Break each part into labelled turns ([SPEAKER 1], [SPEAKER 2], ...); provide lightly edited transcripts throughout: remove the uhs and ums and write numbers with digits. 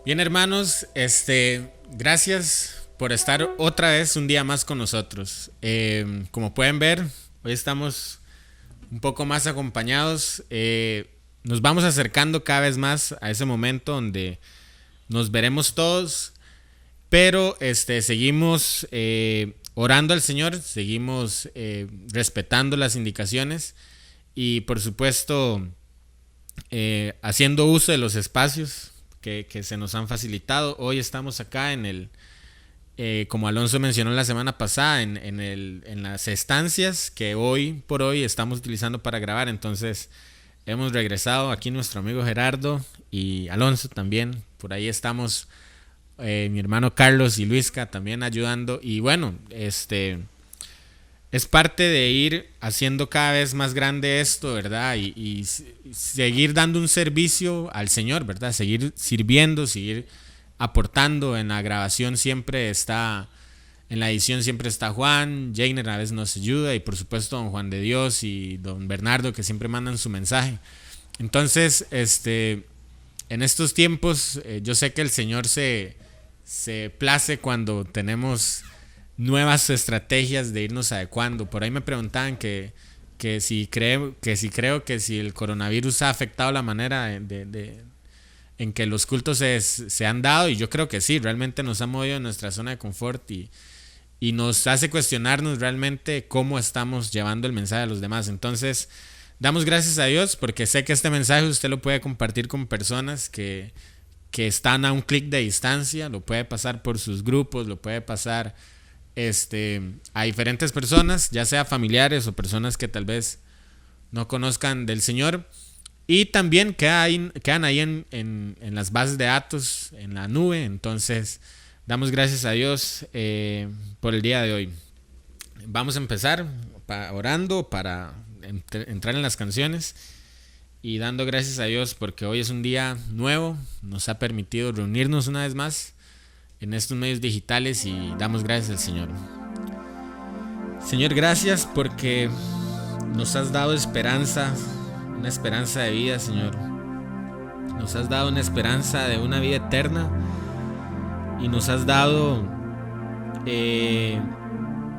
[SPEAKER 1] Bien, hermanos, gracias por estar otra vez un día más con nosotros. Como pueden ver, hoy estamos un poco más acompañados. Nos vamos acercando cada vez más a ese momento donde nos veremos todos, pero seguimos orando al Señor, seguimos respetando las indicaciones y por supuesto haciendo uso de los espacios que se nos han facilitado. Hoy estamos acá en el, como Alonso mencionó la semana pasada, en las estancias que hoy por hoy estamos utilizando para grabar. Entonces hemos regresado aquí nuestro amigo Gerardo y Alonso también. Por ahí estamos mi hermano Carlos y Luisca también ayudando. Y bueno, es parte de ir haciendo cada vez más grande esto, ¿verdad? Y seguir dando un servicio al Señor, ¿verdad? Seguir sirviendo, seguir aportando. En la grabación siempre está, en la edición siempre está Juan, Jainer a veces nos ayuda y por supuesto don Juan de Dios y don Bernardo que siempre mandan su mensaje. Entonces, en estos tiempos yo sé que el Señor se place cuando tenemos nuevas estrategias de irnos adecuando. Por ahí me preguntaban que si creo que si el coronavirus ha afectado la manera en que los cultos se han dado, y yo creo que sí, realmente nos ha movido en nuestra zona de confort y nos hace cuestionarnos realmente cómo estamos llevando el mensaje a los demás. Entonces damos gracias a Dios porque sé que este mensaje usted lo puede compartir con personas que están a un clic de distancia, lo puede pasar por sus grupos, lo puede pasar a diferentes personas, ya sea familiares o personas que tal vez no conozcan del Señor, y también quedan ahí en las bases de datos, en la nube. Entonces damos gracias a Dios por el día de hoy. Vamos a empezar orando para entrar en las canciones y dando gracias a Dios porque hoy es un día nuevo, nos ha permitido reunirnos una vez más en estos medios digitales y damos gracias al Señor. Señor, gracias porque nos has dado esperanza, una esperanza de vida, Señor. Nos has dado una esperanza de una vida eterna y nos has dado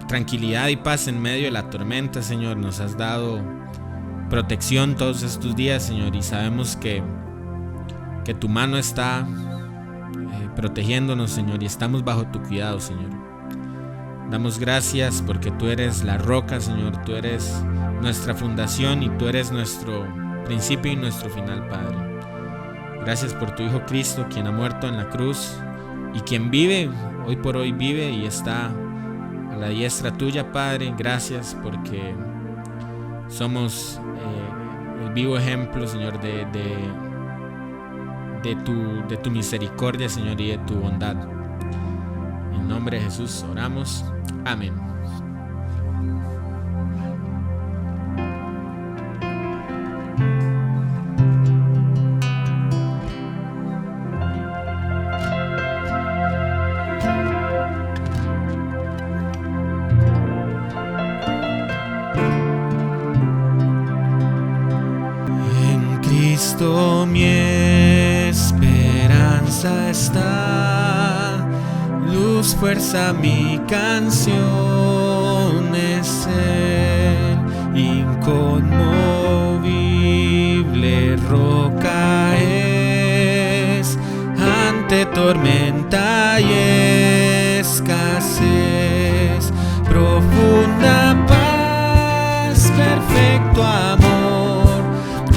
[SPEAKER 1] tranquilidad y paz en medio de la tormenta, Señor. Nos has dado protección todos estos días, Señor, y sabemos que tu mano está protegiéndonos, Señor, y estamos bajo tu cuidado, Señor. Damos gracias porque tú eres la roca, Señor, tú eres nuestra fundación y tú eres nuestro principio y nuestro final, Padre. Gracias por tu Hijo Cristo, quien ha muerto en la cruz y quien vive, hoy por hoy vive y está a la diestra tuya, Padre. Gracias porque somos el vivo ejemplo, Señor, de tu misericordia, Señor, y de tu bondad. En nombre de Jesús oramos. Amén. En Cristo mi esperanza está, luz, fuerza, mi canción es Él, inconmovible roca es, ante tormenta y escasez, profunda paz, perfecto amor,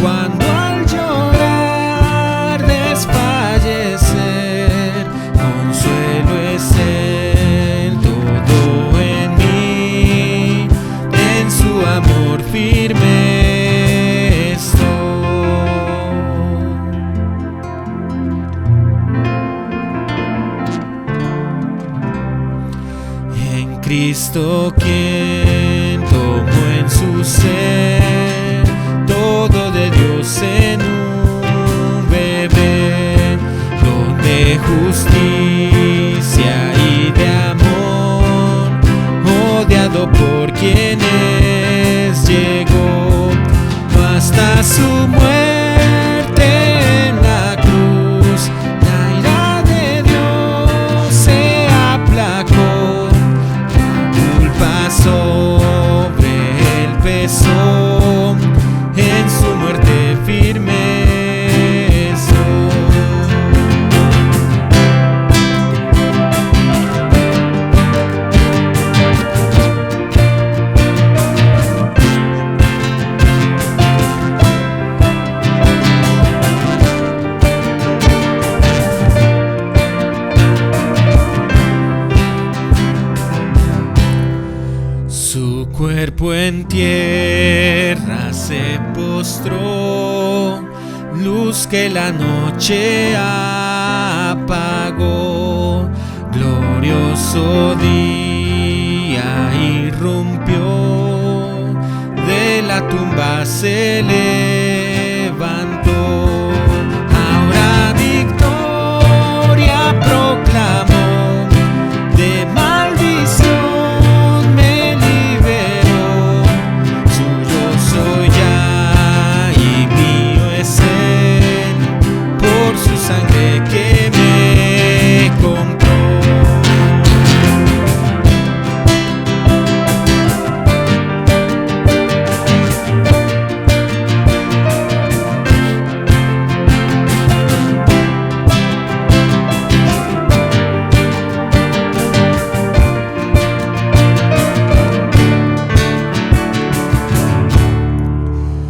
[SPEAKER 1] cuando al llorar desfallecer, consuelo es Él, todo en mí, en su amor firme estoy. En Cristo quien tomó en su ser todo de Dios en
[SPEAKER 2] justicia y de amor, odiado por quienes llegó hasta su muerte en la cruz. La ira de Dios se aplacó, la culpa sobre él pesó, en su muerte firme. Su cuerpo en tierra se postró, luz que la noche apagó. Glorioso día irrumpió, de la tumba se levantó. Ahora victoria proclamó, de maldición me liberó. Suyo soy ya y mío es él, por su sangre que me compró.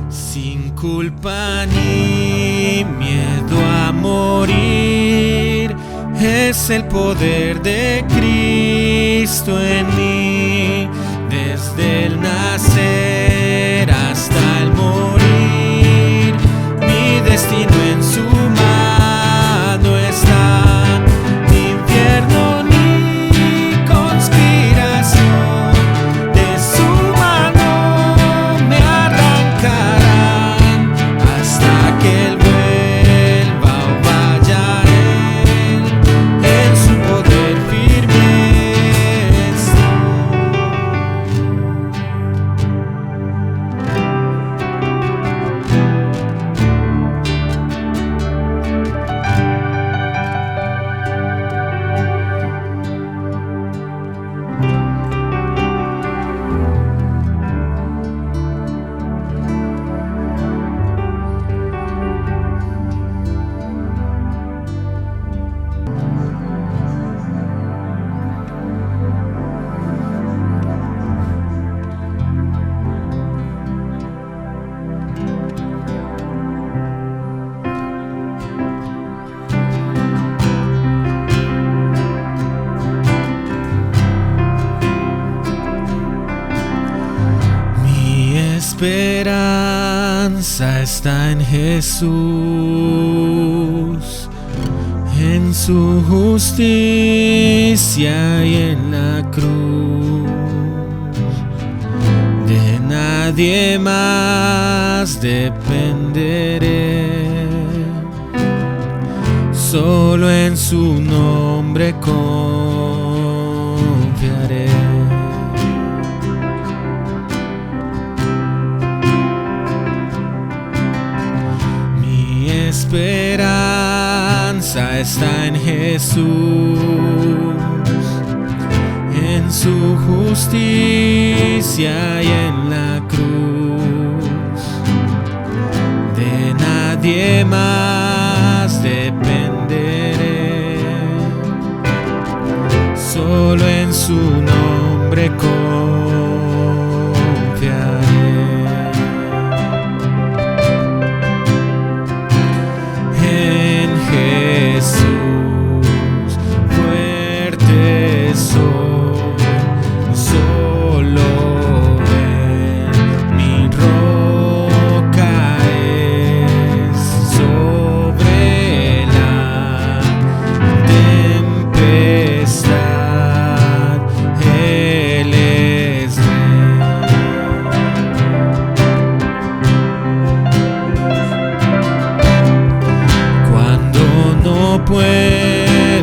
[SPEAKER 2] Sin culpa ni miedo a morir, es el poder de Cristo en mí. Desde el nacer hasta el morir, mi destino en su mano está. Ni infierno ni conspiración de su mano me arrancarán, hasta que él vuelva o vaya él, en su poder firme estoy. Mi esperanza está en Jesús, en su justicia y en la cruz. De nadie más dependeré, solo en su nombre confiaré. Mi esperanza está en Jesús, en su justicia y en la cruz. De nadie más dependeré, solo en su nombre confiaré. En Jesús fuerte soy, solo Él mi roca es. Sobre la tempestad Él es rey. Cuando no puedo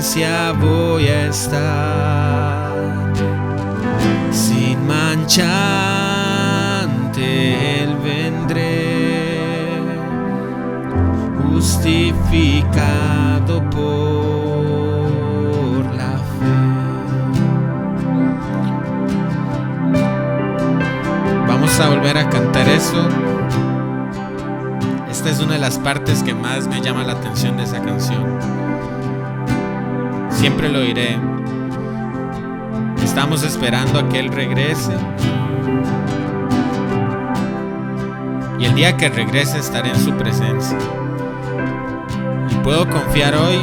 [SPEAKER 2] presencia voy a estar, sin mancha ante Él vendré, justificado por la fe. Vamos a volver a cantar eso. Esta es una de las partes que más me llama la atención de esa canción. Siempre lo diré. Estamos esperando a que Él regrese. Y el día que regrese estaré en su presencia. Y puedo confiar hoy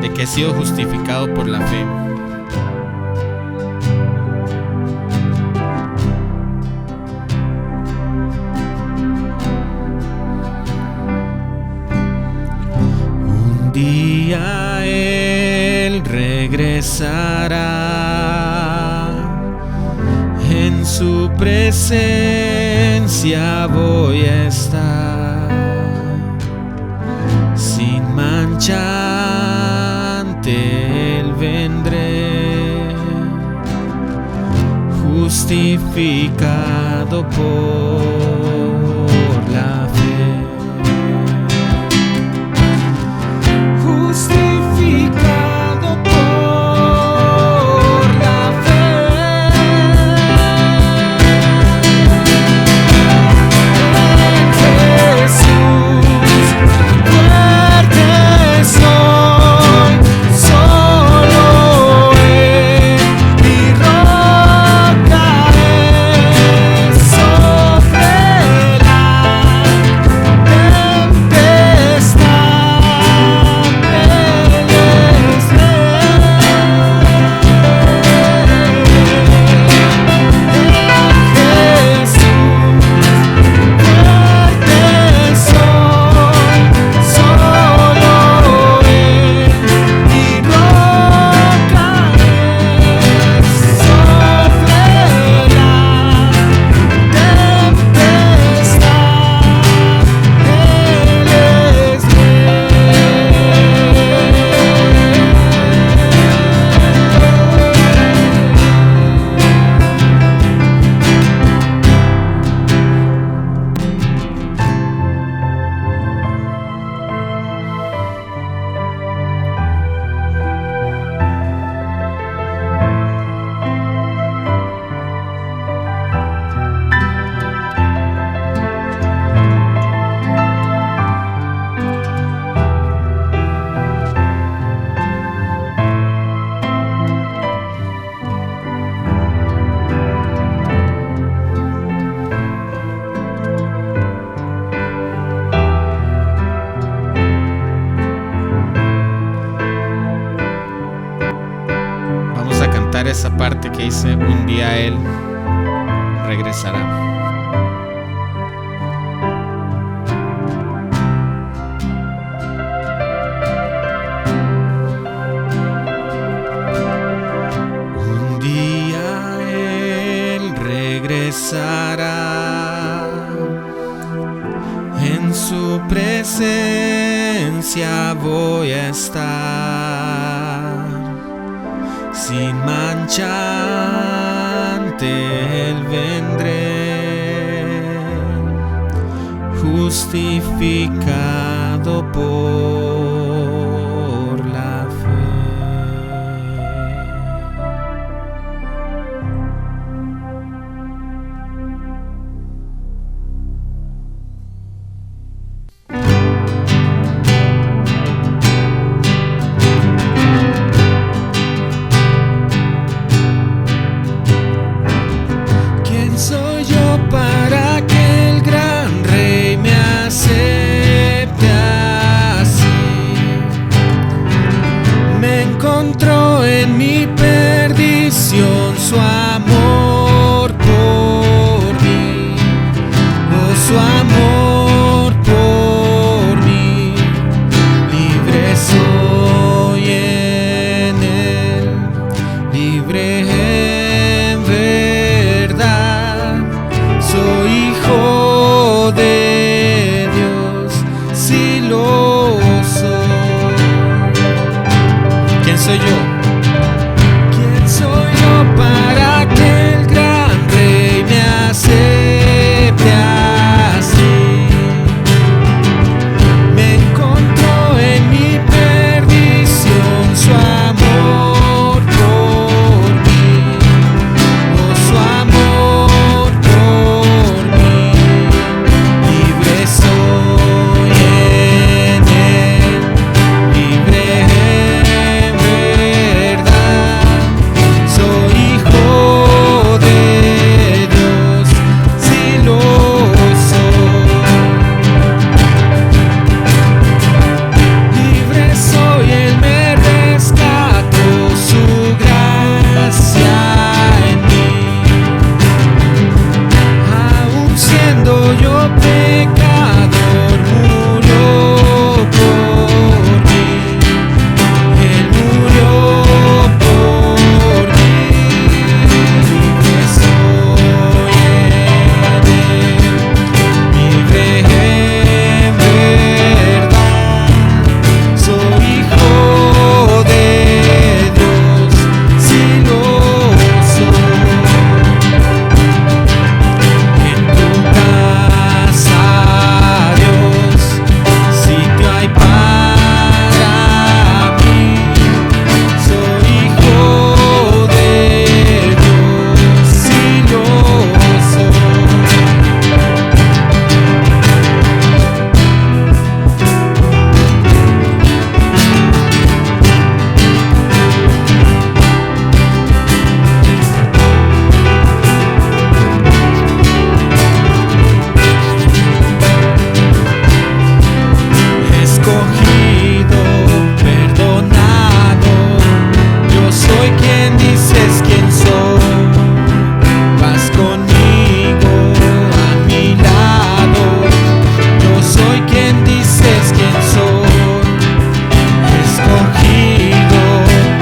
[SPEAKER 2] de que he sido justificado por la fe. Un día Él regresará, en su presencia voy a estar, sin mancha ante Él vendré, justificado por la fe. Justificado por la fe. Jesús, fuerte soy, solo Él, mi roca es, sobre la esa parte que dice: un día Él regresará. Un día Él regresará, en su presencia voy a estar, sin mancha ante Él vendré, justificado por la fe. Soy yo para que el gran Rey me acepte así. Me encontró en mi perdición su amor por mí, oh, su amor por mí. Libre soy en Él, libre en verdad. Soy hijo de Dios, si lo soy. soy yo?
[SPEAKER 3] ¿Quién soy yo para que el gran rey me acepte así? Me encontró en mi perdición su amor por mí, oh, su amor por mí. Libre soy en él, libre en verdad. Soy hijo de Dios, si lo soy. Libre soy, Él me rescató, su gracia en mí. Aún siendo yo pecador, murió por mí. Él murió por mí. Libre soy en Él, libre en verdad. Soy hijo de Dios, si lo soy. En tu casa, Dios, sitio hay para mí. Soy hijo de Dios, si lo soy. Escogido, perdonado, yo soy quien dices quién soy. Vas conmigo a mi lado, yo soy quien dices quién soy. Escogido,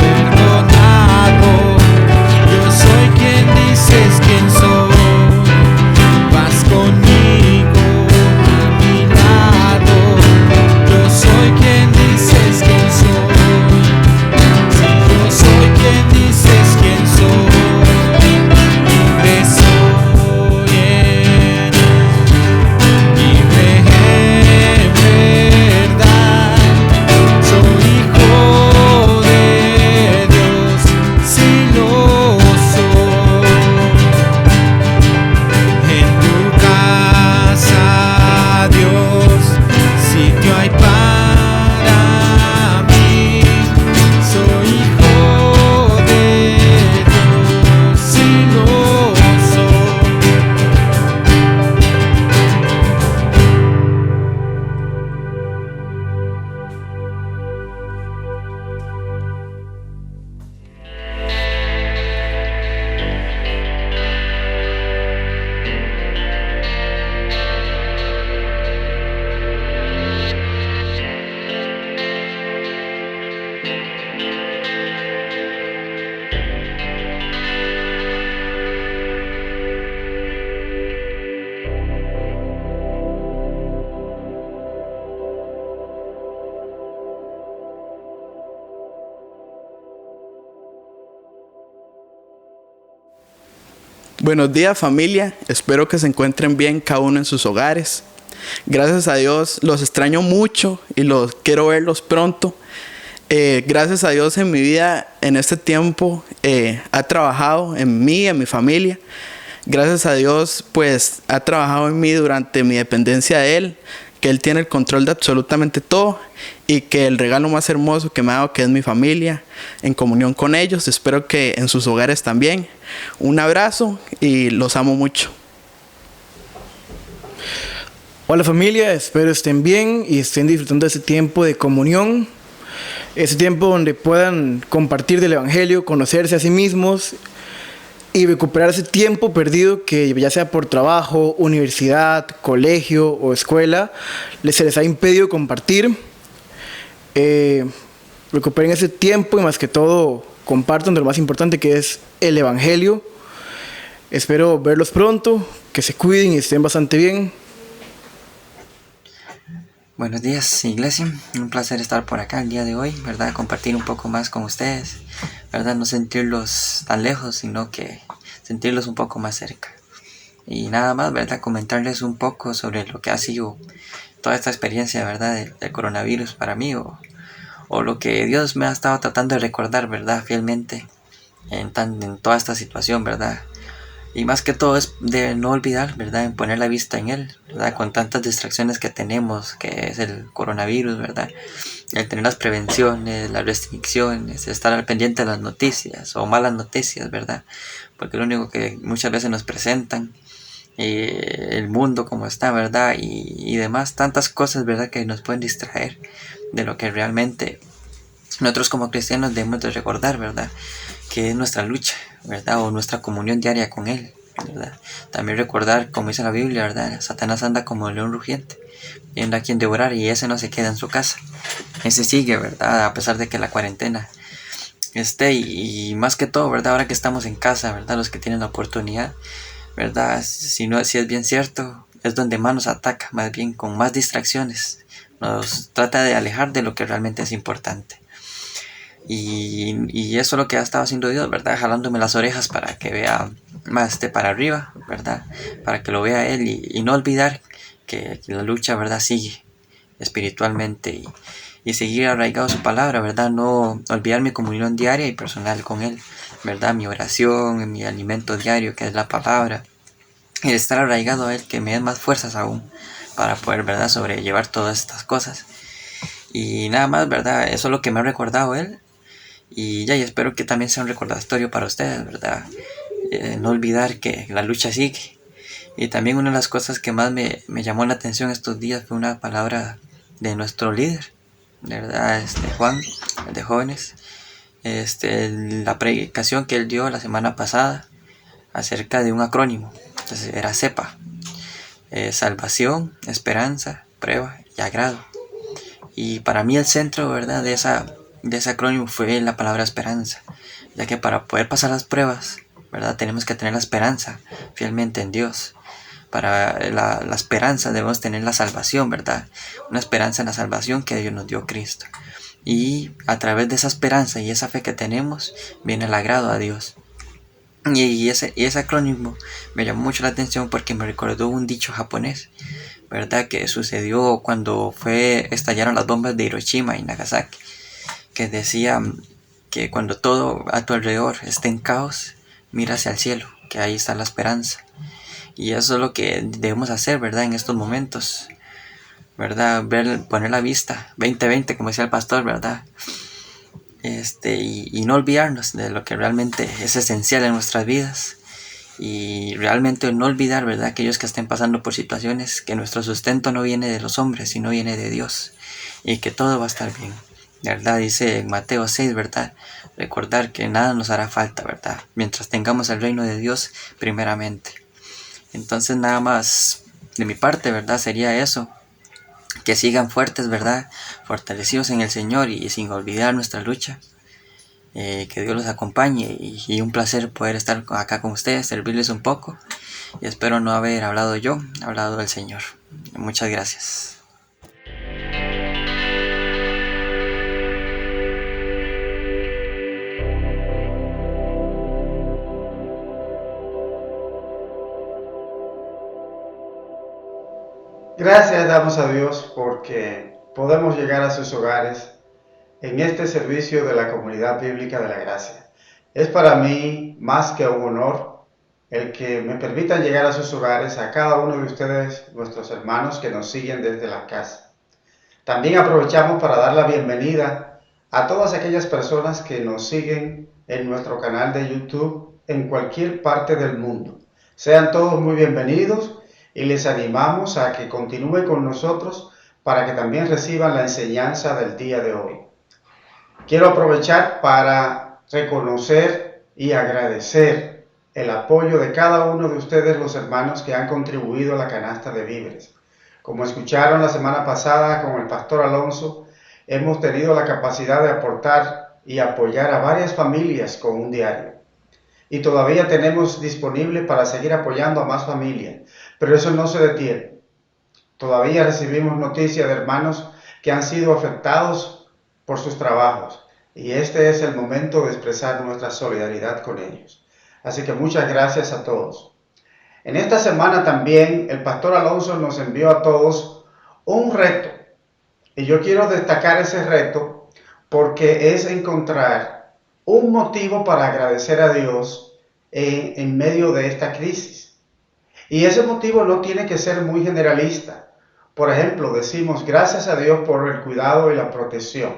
[SPEAKER 3] perdonado, yo soy quien dices quién soy. Vas conmigo a mi lado, yo soy quien dices quién soy. Si yo soy quien dices quién soy. Libre soy en Él, libre en verdad. Soy hijo de Dios, si lo soy. En tu casa, Dios, sitio hay para mí. Soy hijo de Dios, si lo soy.
[SPEAKER 4] Buenos días, familia. Espero que se encuentren bien cada uno en sus hogares. Gracias a Dios los extraño mucho y quiero verlos pronto. Gracias a Dios en mi vida en este tiempo ha trabajado en mí, en mi familia. Gracias a Dios pues ha trabajado en mí durante mi dependencia de Él, que Él tiene el control de absolutamente todo y que el regalo más hermoso que me ha dado, que es mi familia, en comunión con ellos. Espero que en sus hogares también. Un abrazo y los amo mucho.
[SPEAKER 5] Hola familia, espero estén bien y estén disfrutando de ese tiempo de comunión, ese tiempo donde puedan compartir del Evangelio, conocerse a sí mismos y recuperar ese tiempo perdido que ya sea por trabajo, universidad, colegio o escuela, se les ha impedido compartir. Recuperen ese tiempo y más que todo compartan de lo más importante, que es el Evangelio. Espero verlos pronto, que se cuiden y estén bastante bien.
[SPEAKER 6] Buenos días, iglesia. Un placer estar por acá el día de hoy, ¿verdad? Compartir un poco más con ustedes, ¿verdad? No sentirlos tan lejos, sino que sentirlos un poco más cerca. Y nada más, ¿verdad? Comentarles un poco sobre lo que ha sido toda esta experiencia, ¿verdad? Del coronavirus para mí, o lo que Dios me ha estado tratando de recordar, ¿verdad? Fielmente en toda esta situación, ¿verdad? Y más que todo es de no olvidar, ¿verdad? En poner la vista en Él, ¿verdad? Con tantas distracciones que tenemos, que es el coronavirus, ¿verdad? El tener las prevenciones, las restricciones, estar al pendiente de las noticias o malas noticias, ¿verdad? Porque lo único que muchas veces nos presentan, el mundo como está, ¿verdad? Y demás, tantas cosas, ¿verdad? Que nos pueden distraer de lo que realmente nosotros como cristianos debemos de recordar, ¿verdad? Que es nuestra lucha, ¿verdad? O nuestra comunión diaria con Él, ¿verdad? También recordar, como dice la Biblia, ¿verdad? Satanás anda como el león rugiente, viendo a quien devorar, y ese no se queda en su casa. Ese sigue, ¿verdad? A pesar de que la cuarentena esté, y más que todo, ¿verdad? Ahora que estamos en casa, ¿verdad? Los que tienen la oportunidad, ¿verdad? Si es bien cierto, es donde más nos ataca, más bien con más distracciones. Nos trata de alejar de lo que realmente es importante. Y eso es lo que ha estado haciendo Dios, ¿verdad? Jalándome las orejas para que vea más para arriba, ¿verdad? Para que lo vea Él y no olvidar que la lucha, ¿verdad? Sigue espiritualmente y seguir arraigado a su palabra, ¿verdad? No olvidar mi comunión diaria y personal con Él, ¿verdad? Mi oración, mi alimento diario, que es la palabra. Y estar arraigado a Él, que me dé más fuerzas aún para poder, ¿verdad? Sobrellevar todas estas cosas. Y nada más, ¿verdad? Eso es lo que me ha recordado Él. Y espero que también sea un recordatorio para ustedes, ¿verdad? No olvidar que la lucha sigue. Y también una de las cosas que más me llamó la atención estos días fue una palabra de nuestro líder, ¿verdad? Juan, el de jóvenes. La predicación que él dio la semana pasada acerca de un acrónimo. Entonces era SEPA. Salvación, esperanza, prueba y agrado. Y para mí el centro, ¿verdad? de ese acrónimo fue la palabra esperanza, ya que para poder pasar las pruebas, ¿verdad? Tenemos que tener la esperanza fielmente en Dios. Para la esperanza debemos tener la salvación, ¿verdad? Una esperanza en la salvación que Dios nos dio Cristo. Y a través de esa esperanza y esa fe que tenemos, viene el agrado a Dios. Y ese acrónimo me llamó mucho la atención porque me recordó un dicho japonés, ¿verdad? Que sucedió cuando estallaron las bombas de Hiroshima y Nagasaki, que decía que cuando todo a tu alrededor esté en caos, mira hacia el cielo, que ahí está la esperanza. Y eso es lo que debemos hacer, ¿verdad? En estos momentos, ¿verdad? Poner la vista, 2020, como decía el pastor, ¿verdad? Y no olvidarnos de lo que realmente es esencial en nuestras vidas. Y realmente no olvidar, ¿verdad? Aquellos que estén pasando por situaciones que nuestro sustento no viene de los hombres, sino viene de Dios. Y que todo va a estar bien. ¿Verdad? Dice Mateo 6, ¿verdad? Recordar que nada nos hará falta, ¿verdad? Mientras tengamos el reino de Dios primeramente. Entonces nada más de mi parte, ¿verdad? Sería eso. Que sigan fuertes, ¿verdad? Fortalecidos en el Señor y sin olvidar nuestra lucha. Que Dios los acompañe y un placer poder estar acá con ustedes, servirles un poco. Y espero no haber hablado yo, hablado el Señor. Muchas gracias.
[SPEAKER 7] Gracias damos a Dios porque podemos llegar a sus hogares en este servicio de la Comunidad Bíblica de la Gracia. Es para mí más que un honor el que me permitan llegar a sus hogares a cada uno de ustedes, nuestros hermanos que nos siguen desde la casa. También aprovechamos para dar la bienvenida a todas aquellas personas que nos siguen en nuestro canal de YouTube en cualquier parte del mundo. Sean todos muy bienvenidos y les animamos a que continúen con nosotros para que también reciban la enseñanza del día de hoy. Quiero aprovechar para reconocer y agradecer el apoyo de cada uno de ustedes, los hermanos que han contribuido a la canasta de víveres. Como escucharon la semana pasada con el pastor Alonso, hemos tenido la capacidad de aportar y apoyar a varias familias con un diario. Y todavía tenemos disponible para seguir apoyando a más familias. Pero eso no se detiene. Todavía recibimos noticias de hermanos que han sido afectados por sus trabajos y este es el momento de expresar nuestra solidaridad con ellos. Así que muchas gracias a todos. En esta semana también el pastor Alonso nos envió a todos un reto y yo quiero destacar ese reto porque es encontrar un motivo para agradecer a Dios en medio de esta crisis. Y ese motivo no tiene que ser muy generalista. Por ejemplo, decimos gracias a Dios por el cuidado y la protección.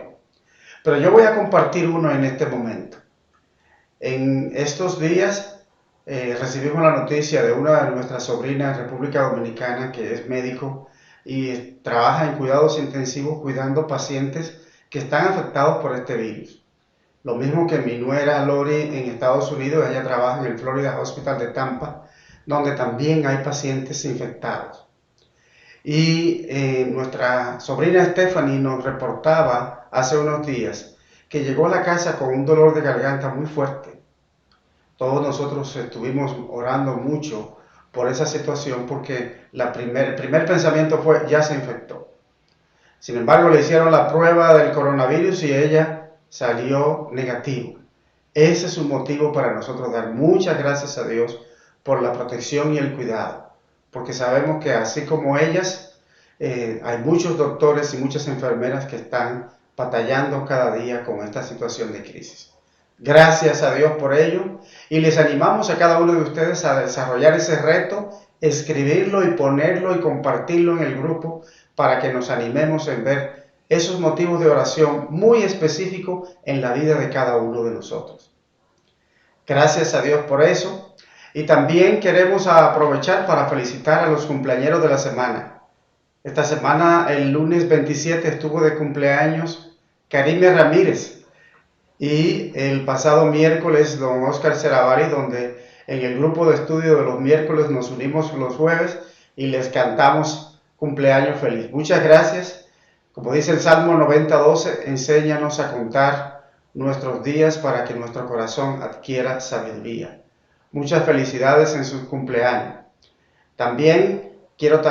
[SPEAKER 7] Pero yo voy a compartir uno en este momento. En estos días recibimos la noticia de una de nuestras sobrinas en República Dominicana que es médico y trabaja en cuidados intensivos cuidando pacientes que están afectados por este virus. Lo mismo que mi nuera Lori en Estados Unidos, ella trabaja en el Florida Hospital de Tampa, donde también hay pacientes infectados. Y nuestra sobrina Stephanie nos reportaba hace unos días que llegó a la casa con un dolor de garganta muy fuerte. Todos nosotros estuvimos orando mucho por esa situación porque el primer pensamiento fue ya se infectó. Sin embargo, le hicieron la prueba del coronavirus y ella salió negativo. Ese es un motivo para nosotros dar muchas gracias a Dios por la protección y el cuidado, porque sabemos que así como ellas, hay muchos doctores y muchas enfermeras que están batallando cada día con esta situación de crisis. Gracias a Dios por ello y les animamos a cada uno de ustedes a desarrollar ese reto, escribirlo y ponerlo y compartirlo en el grupo para que nos animemos en ver esos motivos de oración muy específicos en la vida de cada uno de nosotros. Gracias a Dios por eso. Y también queremos aprovechar para felicitar a los cumpleañeros de la semana. Esta semana, el lunes 27, estuvo de cumpleaños Karime Ramírez. Y el pasado miércoles, don Oscar Ceravari, donde en el grupo de estudio de los miércoles nos unimos los jueves y les cantamos cumpleaños feliz. Muchas gracias. Como dice el Salmo 90:12, enséñanos a contar nuestros días para que nuestro corazón adquiera sabiduría. Muchas felicidades en sus cumpleaños. También quiero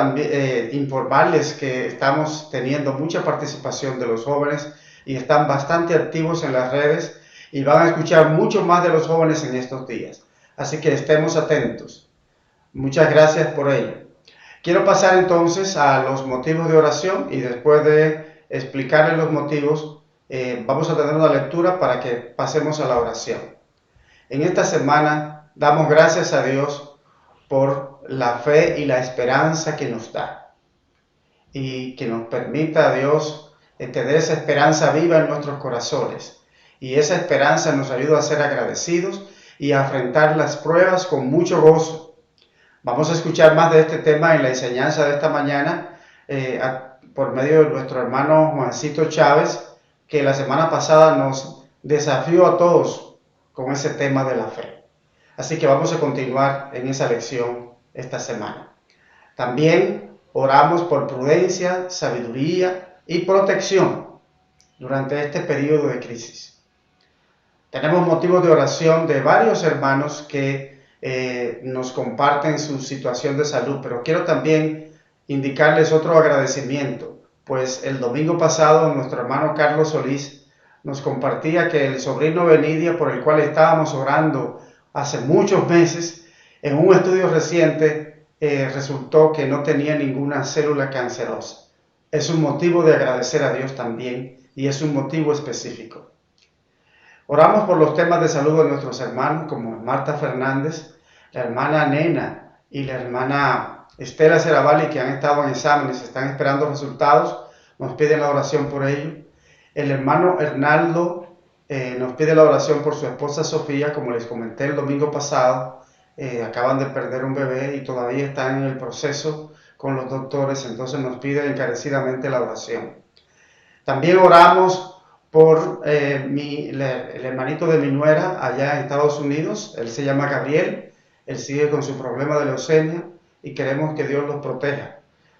[SPEAKER 7] informarles que estamos teniendo mucha participación de los jóvenes y están bastante activos en las redes y van a escuchar mucho más de los jóvenes en estos días. Así que estemos atentos. Muchas gracias por ello. Quiero pasar entonces a los motivos de oración y después de explicarles los motivos, vamos a tener una lectura para que pasemos a la oración. En esta semana damos gracias a Dios por la fe y la esperanza que nos da y que nos permita a Dios tener esa esperanza viva en nuestros corazones. Y esa esperanza nos ayuda a ser agradecidos y a enfrentar las pruebas con mucho gozo. Vamos a escuchar más de este tema en la enseñanza de esta mañana por medio de nuestro hermano Juancito Chávez, que la semana pasada nos desafió a todos con ese tema de la fe. Así que vamos a continuar en esa lección esta semana. También oramos por prudencia, sabiduría y protección durante este periodo de crisis. Tenemos motivos de oración de varios hermanos que nos comparten su situación de salud, pero quiero también indicarles otro agradecimiento, pues el domingo pasado nuestro hermano Carlos Solís nos compartía que el sobrino Benidia, por el cual estábamos orando hace muchos meses, en un estudio reciente resultó que no tenía ninguna célula cancerosa. Es un motivo de agradecer a Dios también y es un motivo específico. Oramos por los temas de salud de nuestros hermanos como Marta Fernández, la hermana Nena y la hermana Estela Ceravalli, que han estado en exámenes, están esperando resultados, nos piden la oración por ello. El hermano Hernaldo nos pide la oración por su esposa Sofía, como les comenté el domingo pasado, acaban de perder un bebé y todavía están en el proceso con los doctores, entonces nos pide encarecidamente la oración. También oramos por el hermanito de mi nuera allá en Estados Unidos, él se llama Gabriel, él sigue con su problema de leucemia y queremos que Dios los proteja.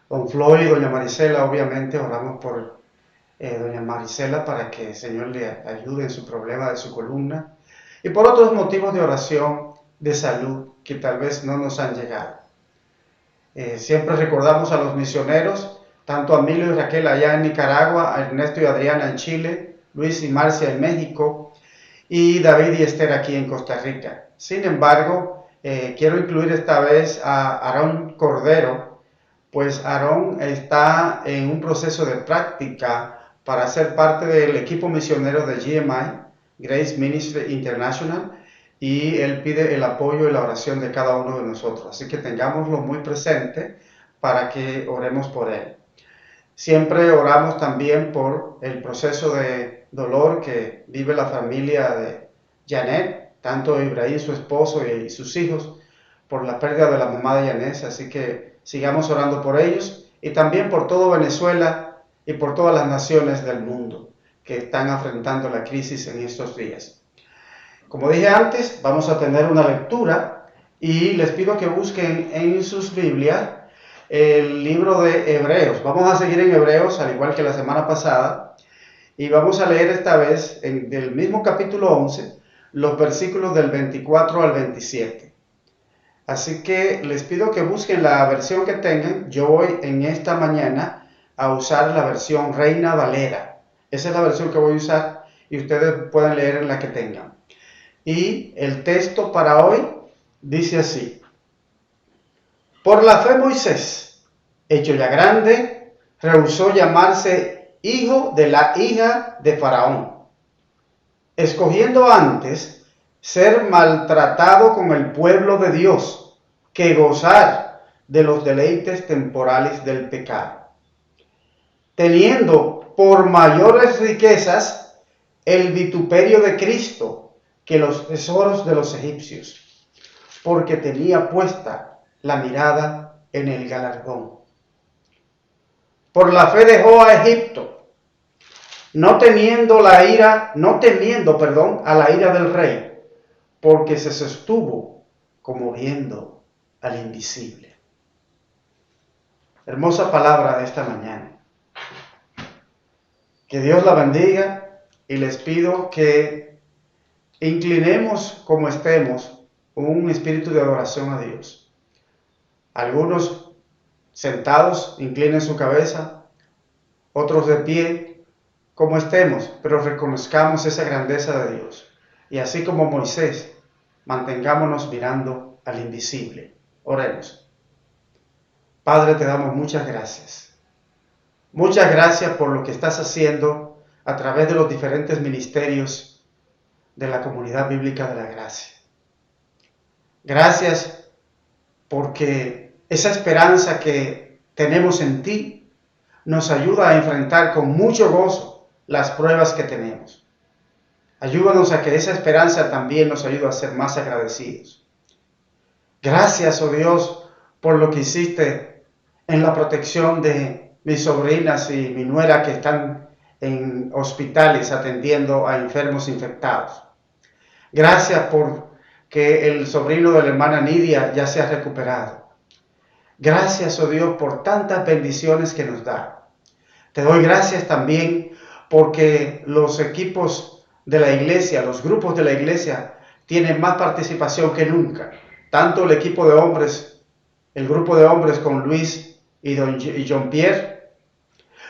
[SPEAKER 7] Don Floyd y doña Marisela, obviamente oramos por doña Marisela para que el Señor le ayude en su problema de su columna y por otros motivos de oración de salud que tal vez no nos han llegado. Siempre recordamos a los misioneros, tanto a Emilio y Raquel allá en Nicaragua, a Ernesto y Adriana en Chile, Luis y Marcia en México, y David y Esther aquí en Costa Rica. Sin embargo, quiero incluir esta vez a Aarón Cordero, pues Aarón está en un proceso de práctica para ser parte del equipo misionero de GMI, Grace Ministry International, y él pide el apoyo y la oración de cada uno de nosotros. Así que tengámoslo muy presente para que oremos por él. Siempre oramos también por el proceso de dolor que vive la familia de Janet, tanto Ibrahim, su esposo, y sus hijos, por la pérdida de la mamá de Janet. Así que sigamos orando por ellos y también por todo Venezuela y por todas las naciones del mundo que están afrontando la crisis en estos días. Como dije antes, vamos a tener una lectura y les pido que busquen en sus Biblias el libro de Hebreos. Vamos a seguir en Hebreos, al igual que la semana pasada, y vamos a leer esta vez del mismo capítulo 11, los versículos del 24 al 27. Así que les pido que busquen la versión que tengan. Yo voy en esta mañana a usar la versión Reina Valera. Esa es la versión que voy a usar y ustedes pueden leer en la que tengan. Y el texto para hoy dice así: por la fe Moisés, hecho ya grande, rehusó llamarse hijo de la hija de Faraón, escogiendo antes ser maltratado con el pueblo de Dios que gozar de los deleites temporales del pecado, teniendo por mayores riquezas el vituperio de Cristo que los tesoros de los egipcios, porque tenía puesta la mirada en el galardón. Por la fe dejó a Egipto, no temiendo a la ira del rey, porque se sostuvo como viendo al invisible. Hermosa palabra de esta mañana. Que Dios la bendiga y les pido que inclinemos como estemos un espíritu de adoración a Dios. Algunos sentados, inclinen su cabeza, otros de pie, como estemos, pero reconozcamos esa grandeza de Dios. Y así como Moisés, mantengámonos mirando al invisible. Oremos. Padre, te damos muchas gracias. Muchas gracias por lo que estás haciendo a través de los diferentes ministerios de la Comunidad Bíblica de la Gracia. Gracias porque esa esperanza que tenemos en ti nos ayuda a enfrentar con mucho gozo las pruebas que tenemos. Ayúdanos a que esa esperanza también nos ayude a ser más agradecidos. Gracias, oh Dios, por lo que hiciste en la protección de mis sobrinas y mi nuera que están en hospitales atendiendo a enfermos infectados. Gracias por que el sobrino de la hermana Nidia ya se ha recuperado. Gracias, oh Dios, por tantas bendiciones que nos da. Te doy gracias también porque los equipos de la iglesia, los grupos de la iglesia, tienen más participación que nunca. Tanto el equipo de hombres, el grupo de hombres con Luis y John Pierre,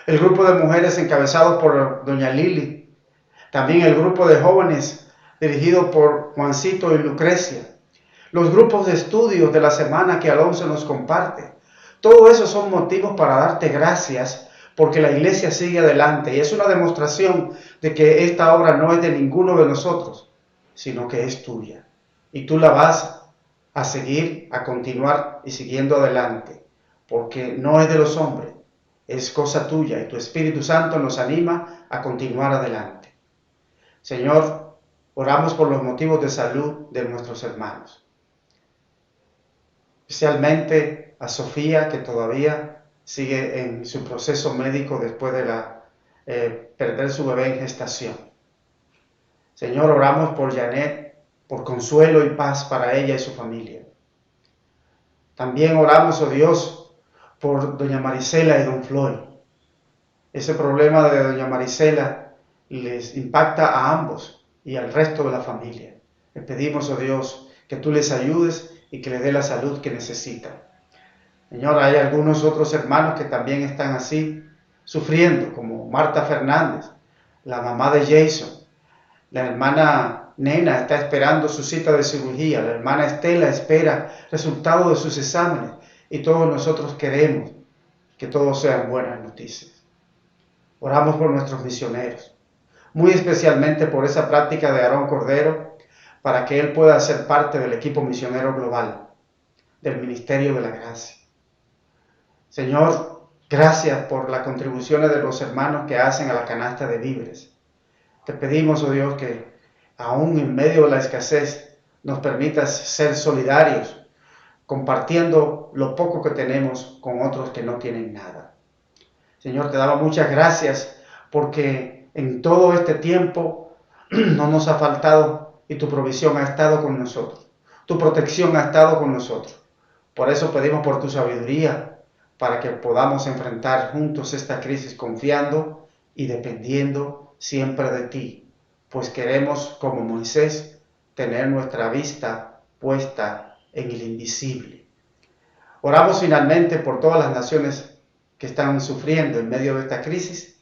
[SPEAKER 7] el grupo de mujeres encabezado por doña Lili, también el grupo de jóvenes dirigido por Juancito y Lucrecia, los grupos de estudios de la semana que Alonso nos comparte. Todo eso son motivos para darte gracias porque la iglesia sigue adelante y es una demostración de que esta obra no es de ninguno de nosotros, sino que es tuya. Y tú la vas a seguir, a continuar y siguiendo adelante, porque no es de los hombres, es cosa tuya y tu Espíritu Santo nos anima a continuar adelante. Señor, oramos por los motivos de salud de nuestros hermanos. Especialmente a Sofía, que todavía sigue en su proceso médico después de perder su bebé en gestación. Señor, oramos por Janet, por consuelo y paz para ella y su familia. También oramos, oh Dios, por doña Marisela y don Floyd. Ese problema de doña Marisela les impacta a ambos y al resto de la familia. Le pedimos, oh Dios, que tú les ayudes y que les dé la salud que necesitan. Señor, hay algunos otros hermanos que también están así, sufriendo, como Marta Fernández, la mamá de Jason. La hermana Nena está esperando su cita de cirugía. La hermana Estela espera resultado de sus exámenes. Y todos nosotros queremos que todos sean buenas noticias. Oramos por nuestros misioneros, muy especialmente por esa práctica de Aarón Cordero, para que él pueda ser parte del equipo misionero global, del Ministerio de la Gracia. Señor, gracias por las contribuciones de los hermanos que hacen a la canasta de víveres. Te pedimos, oh Dios, que aún en medio de la escasez nos permitas ser solidarios, compartiendo lo poco que tenemos con otros que no tienen nada. Señor, te damos muchas gracias porque en todo este tiempo no nos ha faltado y tu provisión ha estado con nosotros. Tu protección ha estado con nosotros. Por eso pedimos por tu sabiduría para que podamos enfrentar juntos esta crisis confiando y dependiendo siempre de ti, pues queremos, como Moisés, tener nuestra vista puesta en el invisible. Oramos finalmente por todas las naciones que están sufriendo en medio de esta crisis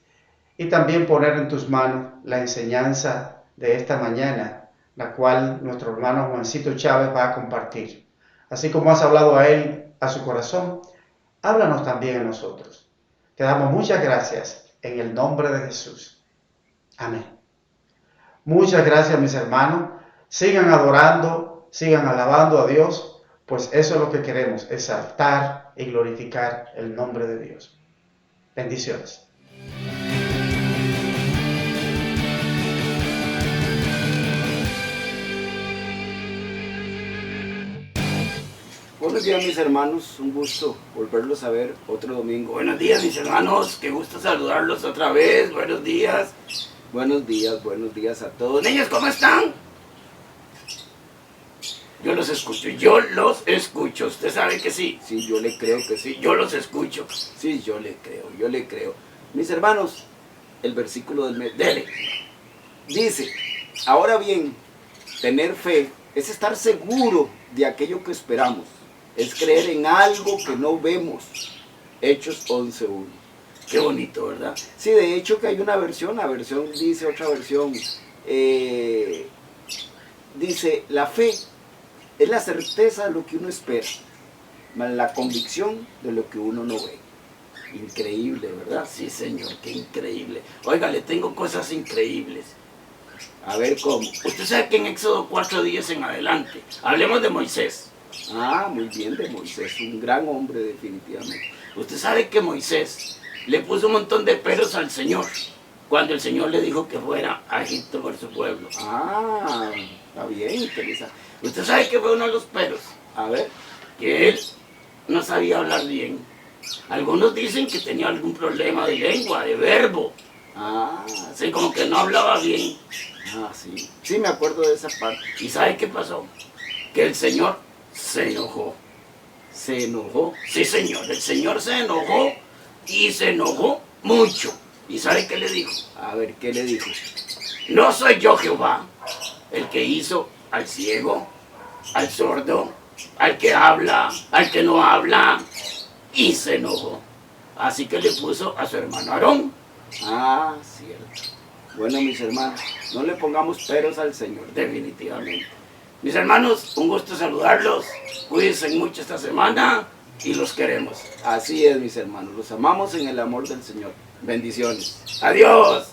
[SPEAKER 7] y también poner en tus manos la enseñanza de esta mañana, la cual nuestro hermano Juancito Chávez va a compartir. Así como has hablado a él, a su corazón, háblanos también a nosotros. Te damos muchas gracias en el nombre de Jesús. Amén. Muchas gracias, mis hermanos. Sigan adorando, sigan alabando a Dios, pues eso es lo que queremos, exaltar y glorificar el nombre de Dios. Bendiciones.
[SPEAKER 8] Buenos días, mis hermanos, un gusto volverlos a ver otro domingo.
[SPEAKER 9] Buenos días, mis hermanos, qué gusto saludarlos otra vez. Buenos días
[SPEAKER 8] A todos.
[SPEAKER 9] Niños, ¿cómo están? Yo los escucho. ¿Usted sabe que sí?
[SPEAKER 8] Sí, yo le creo que sí.
[SPEAKER 9] Yo los escucho.
[SPEAKER 8] Sí, yo le creo. Mis hermanos, el versículo del mes,
[SPEAKER 9] Dele.
[SPEAKER 8] dice: ahora bien, tener fe es estar seguro de aquello que esperamos, es creer en algo que no vemos. Hechos 11:1.
[SPEAKER 9] Qué bonito, ¿verdad?
[SPEAKER 8] Sí, de hecho que hay una versión, dice otra versión, dice: la fe es la certeza de lo que uno espera, más la convicción de lo que uno no ve. Increíble, ¿verdad?
[SPEAKER 9] Sí, señor, qué increíble. Oiga, le tengo cosas increíbles.
[SPEAKER 8] A ver, ¿cómo?
[SPEAKER 9] Usted sabe que en Éxodo 4:10 en adelante, hablemos de Moisés.
[SPEAKER 8] Ah, muy bien, de Moisés, un gran hombre definitivamente.
[SPEAKER 9] Usted sabe que Moisés le puso un montón de peros al Señor cuando el Señor le dijo que fuera a Egipto por su pueblo.
[SPEAKER 8] Ah, está bien, interesante.
[SPEAKER 9] Usted sabe que fue uno de los peros.
[SPEAKER 8] A ver.
[SPEAKER 9] Que él no sabía hablar bien. Algunos dicen que tenía algún problema de lengua, de verbo.
[SPEAKER 8] Ah,
[SPEAKER 9] Así como que no hablaba bien.
[SPEAKER 8] Sí. Sí, me acuerdo de esa parte.
[SPEAKER 9] ¿Y sabe qué pasó? Que el Señor se enojó.
[SPEAKER 8] ¿Se enojó?
[SPEAKER 9] Sí, señor, el Señor se enojó y se enojó mucho. ¿Y sabe qué le dijo?
[SPEAKER 8] A ver, ¿qué le dijo?
[SPEAKER 9] No soy yo Jehová, el que hizo al ciego, al sordo, al que habla, al que no habla. Y se enojó. Así que le puso a su hermano Aarón.
[SPEAKER 8] Ah, cierto. Bueno, mis hermanos, no le pongamos peros al Señor.
[SPEAKER 9] Definitivamente. Mis hermanos, un gusto saludarlos. Cuídense mucho esta semana y los queremos.
[SPEAKER 8] Así es, mis hermanos. Los amamos en el amor del Señor. Bendiciones.
[SPEAKER 9] Adiós.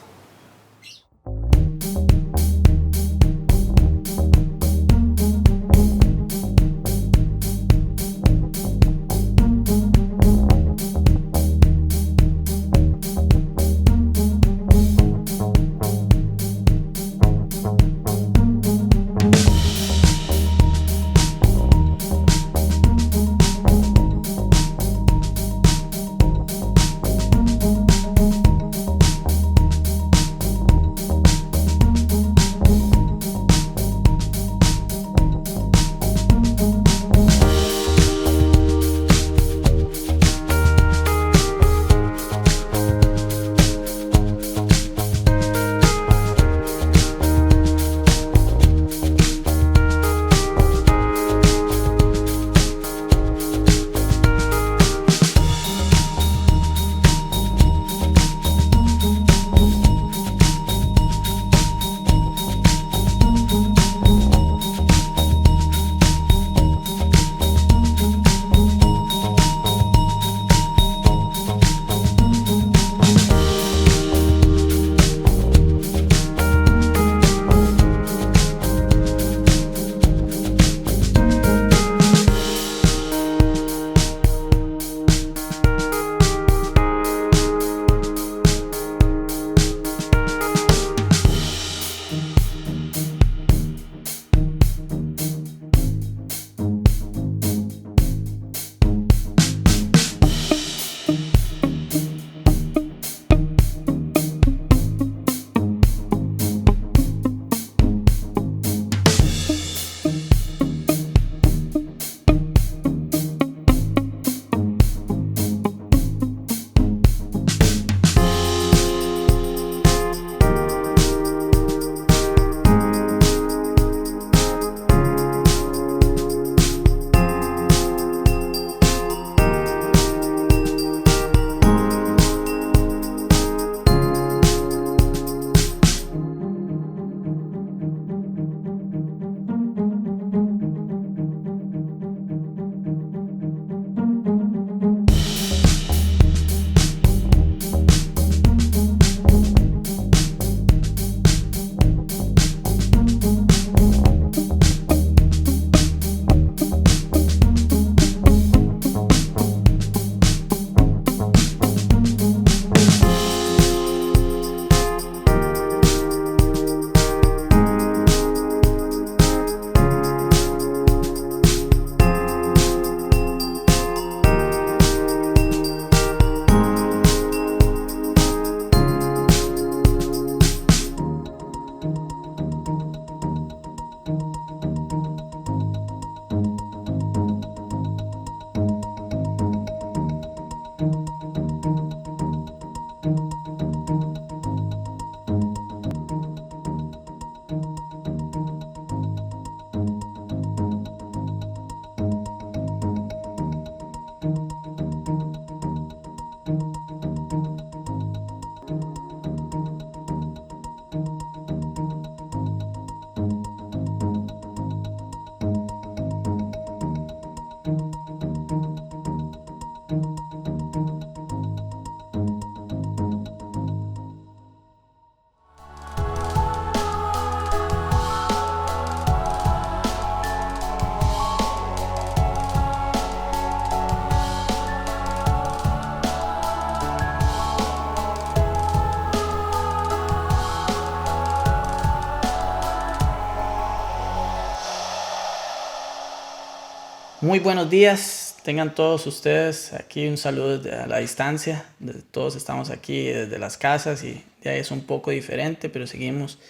[SPEAKER 10] Muy buenos días, tengan todos ustedes aquí un saludo a la distancia. Todos estamos aquí desde las casas y ya es un poco diferente, pero seguimos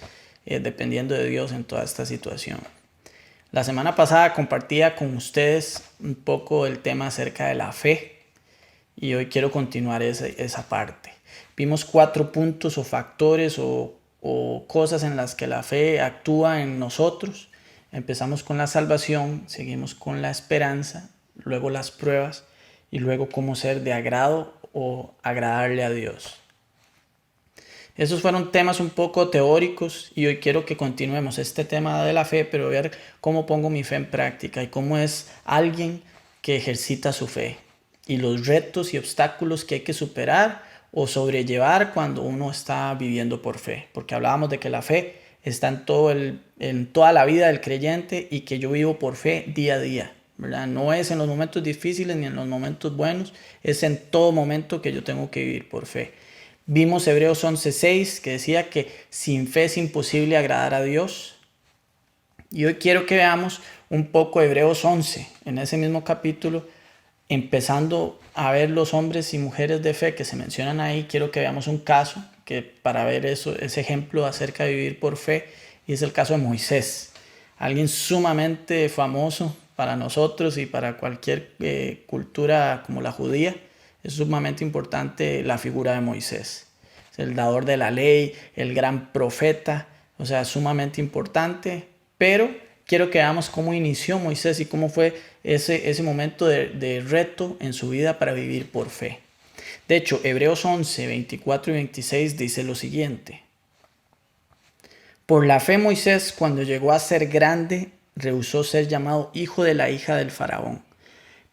[SPEAKER 10] dependiendo de Dios en toda esta situación. La semana pasada compartía con ustedes un poco el tema acerca de la fe y hoy quiero continuar esa parte. Vimos 4 puntos o factores o cosas en las que la fe actúa en nosotros. Empezamos con la salvación, seguimos con la esperanza, luego las pruebas y luego cómo ser de agrado o agradarle a Dios. Esos fueron temas un poco teóricos y hoy quiero que continuemos este tema de la fe, pero ver cómo pongo mi fe en práctica y cómo es alguien que ejercita su fe y los retos y obstáculos que hay que superar o sobrellevar cuando uno está viviendo por fe. Porque hablábamos de que la fe está en toda la vida del creyente y que yo vivo por fe día a día, ¿verdad? No es en los momentos difíciles ni en los momentos buenos, es en todo momento que yo tengo que vivir por fe. Vimos Hebreos 11:6 que decía que sin fe es imposible agradar a Dios. Y hoy quiero que veamos un poco Hebreos 11, en ese mismo capítulo, empezando a ver los hombres y mujeres de fe que se mencionan ahí. Quiero que veamos un caso que para ver ese ejemplo acerca de vivir por fe, y es el caso de Moisés, alguien sumamente famoso para nosotros y para cualquier cultura como la judía. Es sumamente importante la figura de Moisés. Es el dador de la ley, el gran profeta, o sea, sumamente importante. Pero quiero que veamos cómo inició Moisés y cómo fue ese momento de reto en su vida para vivir por fe. De hecho, Hebreos 11, 24 y 26 dice lo siguiente. Por la fe Moisés, cuando llegó a ser grande, rehusó ser llamado hijo de la hija del faraón.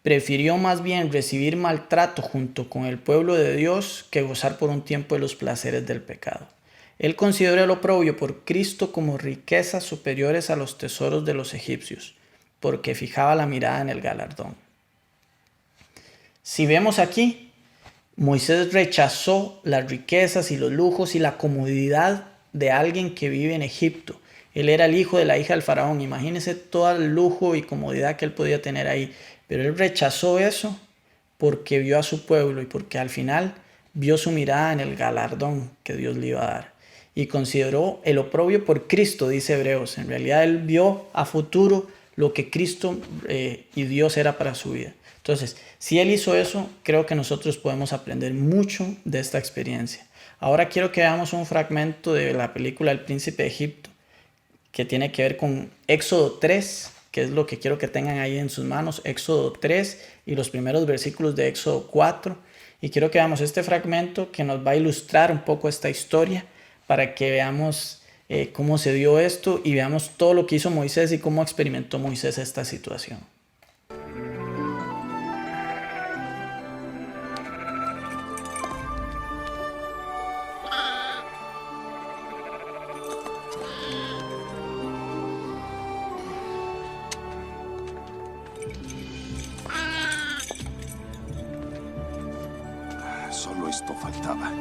[SPEAKER 10] Prefirió más bien recibir maltrato junto con el pueblo de Dios que gozar por un tiempo de los placeres del pecado. Él consideró el oprobio por Cristo como riquezas superiores a los tesoros de los egipcios, porque fijaba la mirada en el galardón. Si vemos aquí, Moisés rechazó las riquezas y los lujos y la comodidad de alguien que vive en Egipto. Él era el hijo de la hija del faraón. Imagínense todo el lujo y comodidad que él podía tener ahí. Pero él rechazó eso porque vio a su pueblo y porque al final vio su mirada en el galardón que Dios le iba a dar. Y consideró el oprobio por Cristo, dice Hebreos. En realidad él vio a futuro lo que Cristo y Dios era para su vida. Entonces, si él hizo eso, creo que nosotros podemos aprender mucho de esta experiencia. Ahora quiero que veamos un fragmento de la película El Príncipe de Egipto, que tiene que ver con Éxodo 3, que es lo que quiero que tengan ahí en sus manos, Éxodo 3 y los primeros versículos de Éxodo 4. Y quiero que veamos este fragmento que nos va a ilustrar un poco esta historia para que veamos cómo se dio esto y veamos todo lo que hizo Moisés y cómo experimentó Moisés esta situación.
[SPEAKER 11] Solo esto faltaba.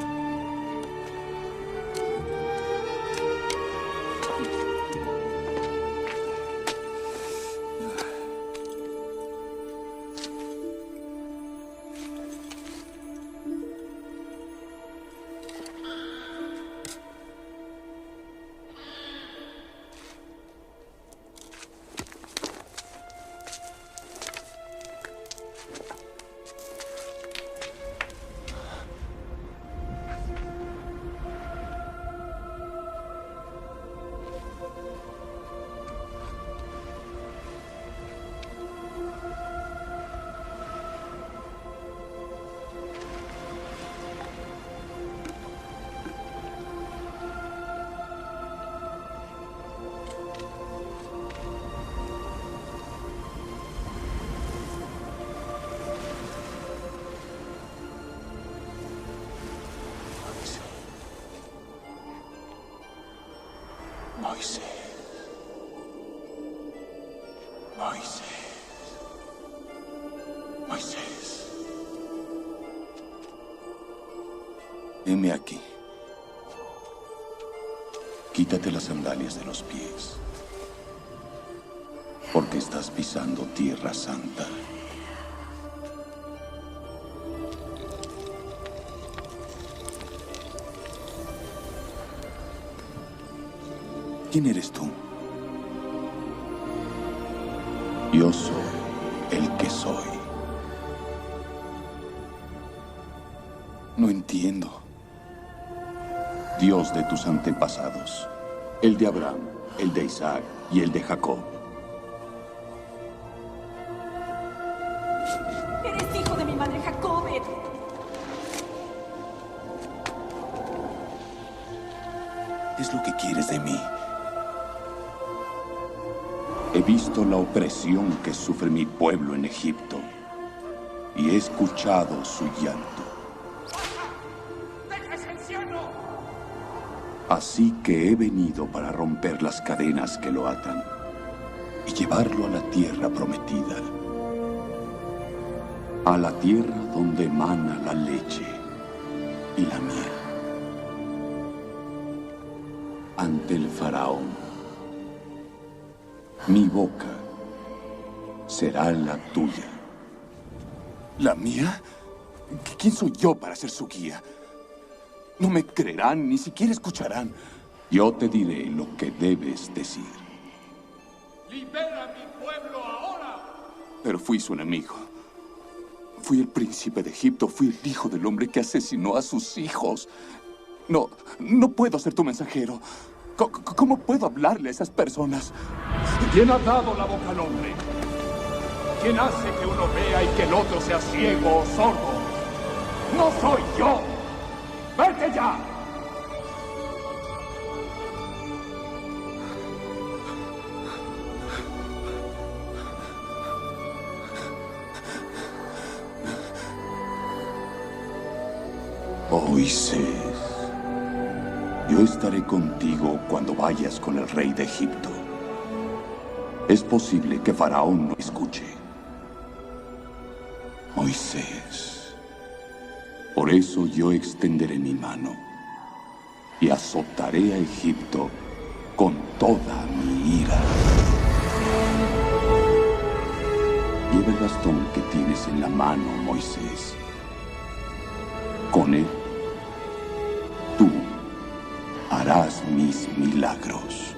[SPEAKER 11] Moisés. Moisés. Moisés. Heme aquí. Quítate las sandalias de los pies. porque estás pisando tierra santa. ¿Quién eres tú? Yo soy el que soy. No entiendo. Dios de tus antepasados, el de Abraham, el de Isaac y el de Jacob.
[SPEAKER 12] Eres hijo de mi madre Jacobe.
[SPEAKER 11] ¿Qué es lo que quieres de mí? He visto la opresión que sufre mi pueblo en Egipto y he escuchado su llanto.
[SPEAKER 9] ¡Deja ese anciano!
[SPEAKER 11] Así que he venido para romper las cadenas que lo atan y llevarlo a la tierra prometida, a la tierra donde emana la leche y la miel. Ante el faraón, mi boca será la tuya. ¿La mía? ¿Quién soy yo para ser su guía? No me creerán, ni siquiera escucharán. Yo te diré lo que debes decir.
[SPEAKER 9] ¡Libera a mi pueblo ahora!
[SPEAKER 11] Pero fui su enemigo. Fui el príncipe de Egipto, fui el hijo del hombre que asesinó a sus hijos. No puedo ser tu mensajero. ¿Cómo puedo hablarle a esas personas?
[SPEAKER 13] ¿Quién ha dado la boca al hombre? ¿Quién hace que uno vea y que el otro sea ciego o sordo? ¡No soy yo! ¡Vete ya!
[SPEAKER 11] Moisés, yo estaré contigo cuando vayas con el rey de Egipto. Es posible que Faraón no escuche. Moisés, por eso yo extenderé mi mano y azotaré a Egipto con toda mi ira. Lleva el bastón que tienes en la mano, Moisés. Con él, tú harás mis milagros.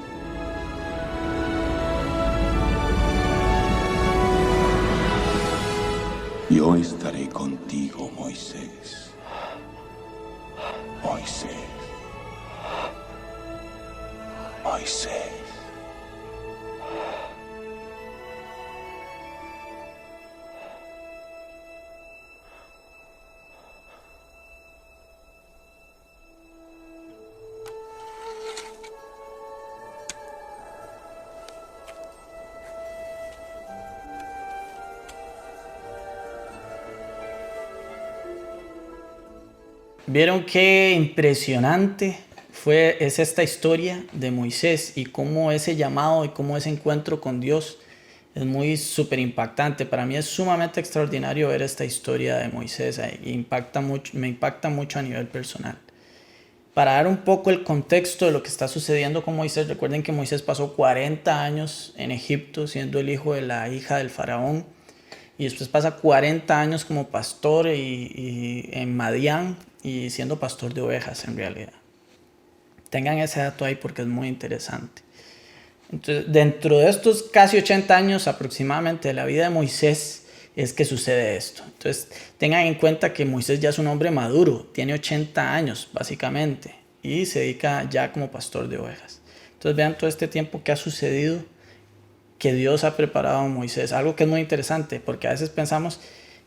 [SPEAKER 11] Yo estaré contigo, Moisés. Moisés. Moisés.
[SPEAKER 10] ¿Vieron qué impresionante es esta historia de Moisés y cómo ese llamado y cómo ese encuentro con Dios es muy súper impactante? Para mí es sumamente extraordinario ver esta historia de Moisés y me impacta mucho a nivel personal. Para dar un poco el contexto de lo que está sucediendo con Moisés, recuerden que Moisés pasó 40 años en Egipto siendo el hijo de la hija del faraón y después pasa 40 años como pastor y en Madián y siendo pastor de ovejas en realidad. Tengan ese dato ahí porque es muy interesante. Entonces, dentro de estos casi 80 años aproximadamente de la vida de Moisés es que sucede esto. Entonces, tengan en cuenta que Moisés ya es un hombre maduro, tiene 80 años básicamente y se dedica ya como pastor de ovejas. Entonces, vean todo este tiempo que ha sucedido, que Dios ha preparado a Moisés. Algo que es muy interesante porque a veces pensamos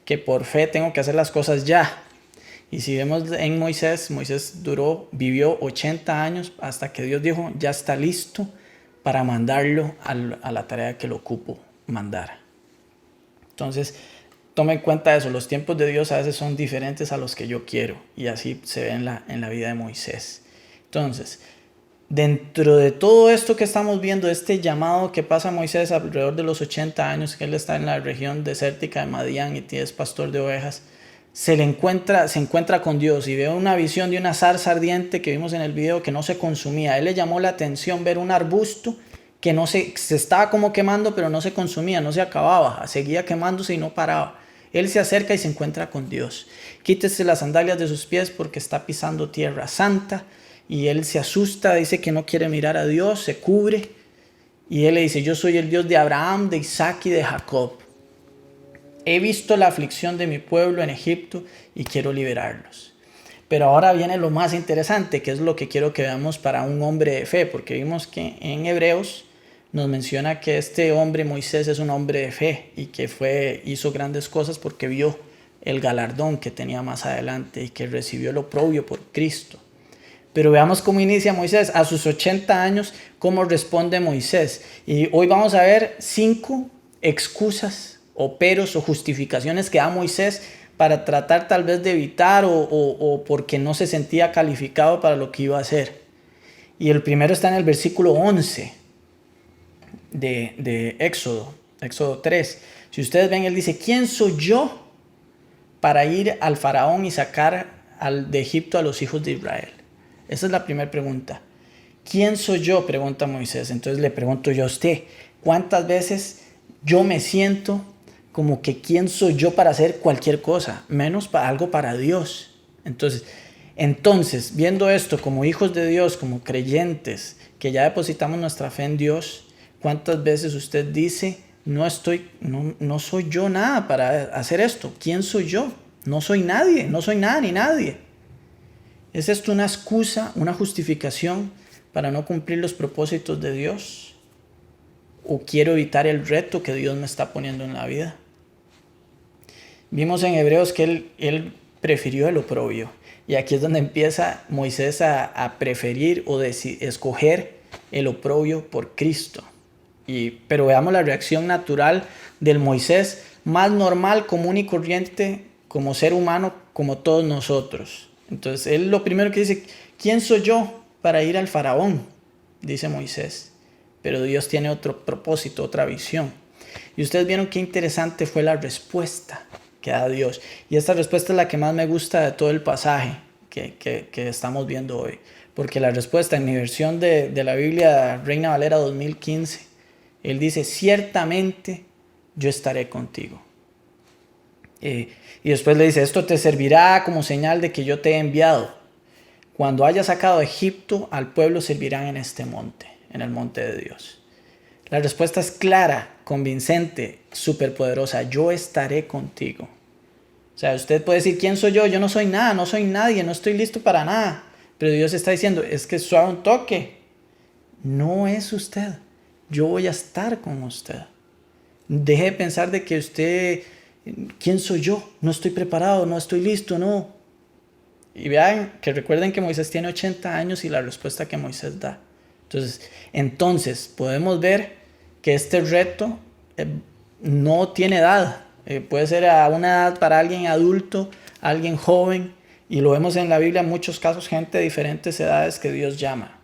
[SPEAKER 10] que por fe tengo que hacer las cosas ya. Y si vemos en Moisés vivió 80 años hasta que Dios dijo, ya está listo para mandarlo a la tarea que lo ocupo mandar. Entonces, tome en cuenta eso, los tiempos de Dios a veces son diferentes a los que yo quiero. Y así se ve en la vida de Moisés. Entonces, dentro de todo esto que estamos viendo, este llamado que pasa Moisés alrededor de los 80 años, que él está en la región desértica de Madián y es pastor de ovejas, se encuentra con Dios y ve una visión de una zarza ardiente que vimos en el video que no se consumía. A él le llamó la atención ver un arbusto que no se estaba como quemando, pero no se consumía, no se acababa, seguía quemándose y no paraba. Él se acerca y se encuentra con Dios. Quítese las sandalias de sus pies porque está pisando tierra santa. Y él se asusta, dice que no quiere mirar a Dios, se cubre. Y él le dice, yo soy el Dios de Abraham, de Isaac y de Jacob. He visto la aflicción de mi pueblo en Egipto y quiero liberarlos. Pero ahora viene lo más interesante, que es lo que quiero que veamos para un hombre de fe, porque vimos que en Hebreos nos menciona que este hombre Moisés es un hombre de fe y que hizo grandes cosas porque vio el galardón que tenía más adelante y que recibió el oprobio por Cristo. Pero veamos cómo inicia Moisés. A sus 80 años, cómo responde Moisés. Y hoy vamos a ver 5 excusas o peros o justificaciones que da Moisés para tratar tal vez de evitar o porque no se sentía calificado para lo que iba a hacer. Y el primero está en el versículo 11 de Éxodo 3. Si ustedes ven, él dice, ¿quién soy yo para ir al faraón y sacar de Egipto a los hijos de Israel? Esa es la primera pregunta. ¿Quién soy yo?, pregunta Moisés. Entonces le pregunto yo a usted, ¿cuántas veces yo me siento como que quién soy yo para hacer cualquier cosa, menos para algo para Dios? Entonces, viendo esto como hijos de Dios, como creyentes, que ya depositamos nuestra fe en Dios, ¿cuántas veces usted dice, no soy yo nada para hacer esto? ¿Quién soy yo? No soy nadie, no soy nada ni nadie. ¿Es esto una excusa, una justificación para no cumplir los propósitos de Dios? ¿O quiero evitar el reto que Dios me está poniendo en la vida? Vimos en Hebreos que él prefirió el oprobio. Y aquí es donde empieza Moisés a preferir o escoger el oprobio por Cristo. Pero veamos la reacción natural del Moisés, más normal, común y corriente, como ser humano, como todos nosotros. Entonces, él lo primero que dice, ¿quién soy yo para ir al faraón?, dice Moisés. Pero Dios tiene otro propósito, otra visión. Y ustedes vieron qué interesante fue la respuesta que da Dios. Y esta respuesta es la que más me gusta de todo el pasaje que estamos viendo hoy. Porque la respuesta en mi versión de la Biblia Reina Valera 2015, él dice, ciertamente yo estaré contigo. Y después le dice, esto te servirá como señal de que yo te he enviado. Cuando hayas sacado de Egipto, al pueblo servirán en este monte, en el monte de Dios. La respuesta es clara, convincente, superpoderosa. Yo estaré contigo. O sea, usted puede decir, ¿quién soy yo? Yo no soy nada, no soy nadie, no estoy listo para nada. Pero Dios está diciendo, es que suave un toque. No es usted. Yo voy a estar con usted. Deje de pensar de que usted, ¿quién soy yo? No estoy preparado, no estoy listo, no. Y vean, que recuerden que Moisés tiene 80 años y la respuesta que Moisés da. Entonces podemos ver que este reto no tiene edad. Puede ser a una edad para alguien adulto, alguien joven. Y lo vemos en la Biblia en muchos casos, gente de diferentes edades que Dios llama.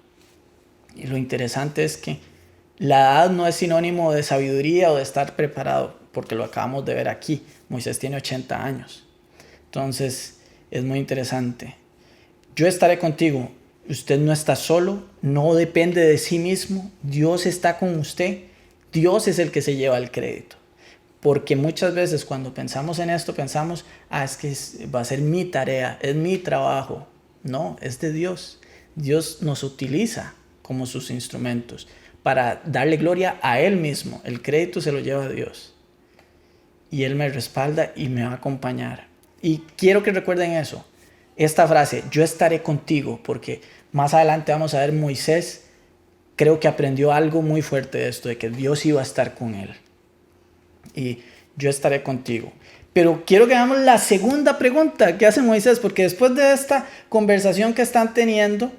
[SPEAKER 10] Y lo interesante es que la edad no es sinónimo de sabiduría o de estar preparado, porque lo acabamos de ver aquí. Moisés tiene 80 años. Entonces, es muy interesante. Yo estaré contigo. Usted no está solo, no depende de sí mismo. Dios está con usted. Dios es el que se lleva el crédito. Porque muchas veces cuando pensamos en esto, pensamos, es que va a ser mi tarea, es mi trabajo. No, es de Dios. Dios nos utiliza como sus instrumentos para darle gloria a Él mismo. El crédito se lo lleva a Dios. Y Él me respalda y me va a acompañar. Y quiero que recuerden eso. Esta frase, yo estaré contigo, porque más adelante vamos a ver Moisés, creo que aprendió algo muy fuerte de esto, de que Dios iba a estar con él. Y yo estaré contigo. Pero quiero que hagamos la segunda pregunta que hace Moisés, porque después de esta conversación que están teniendo,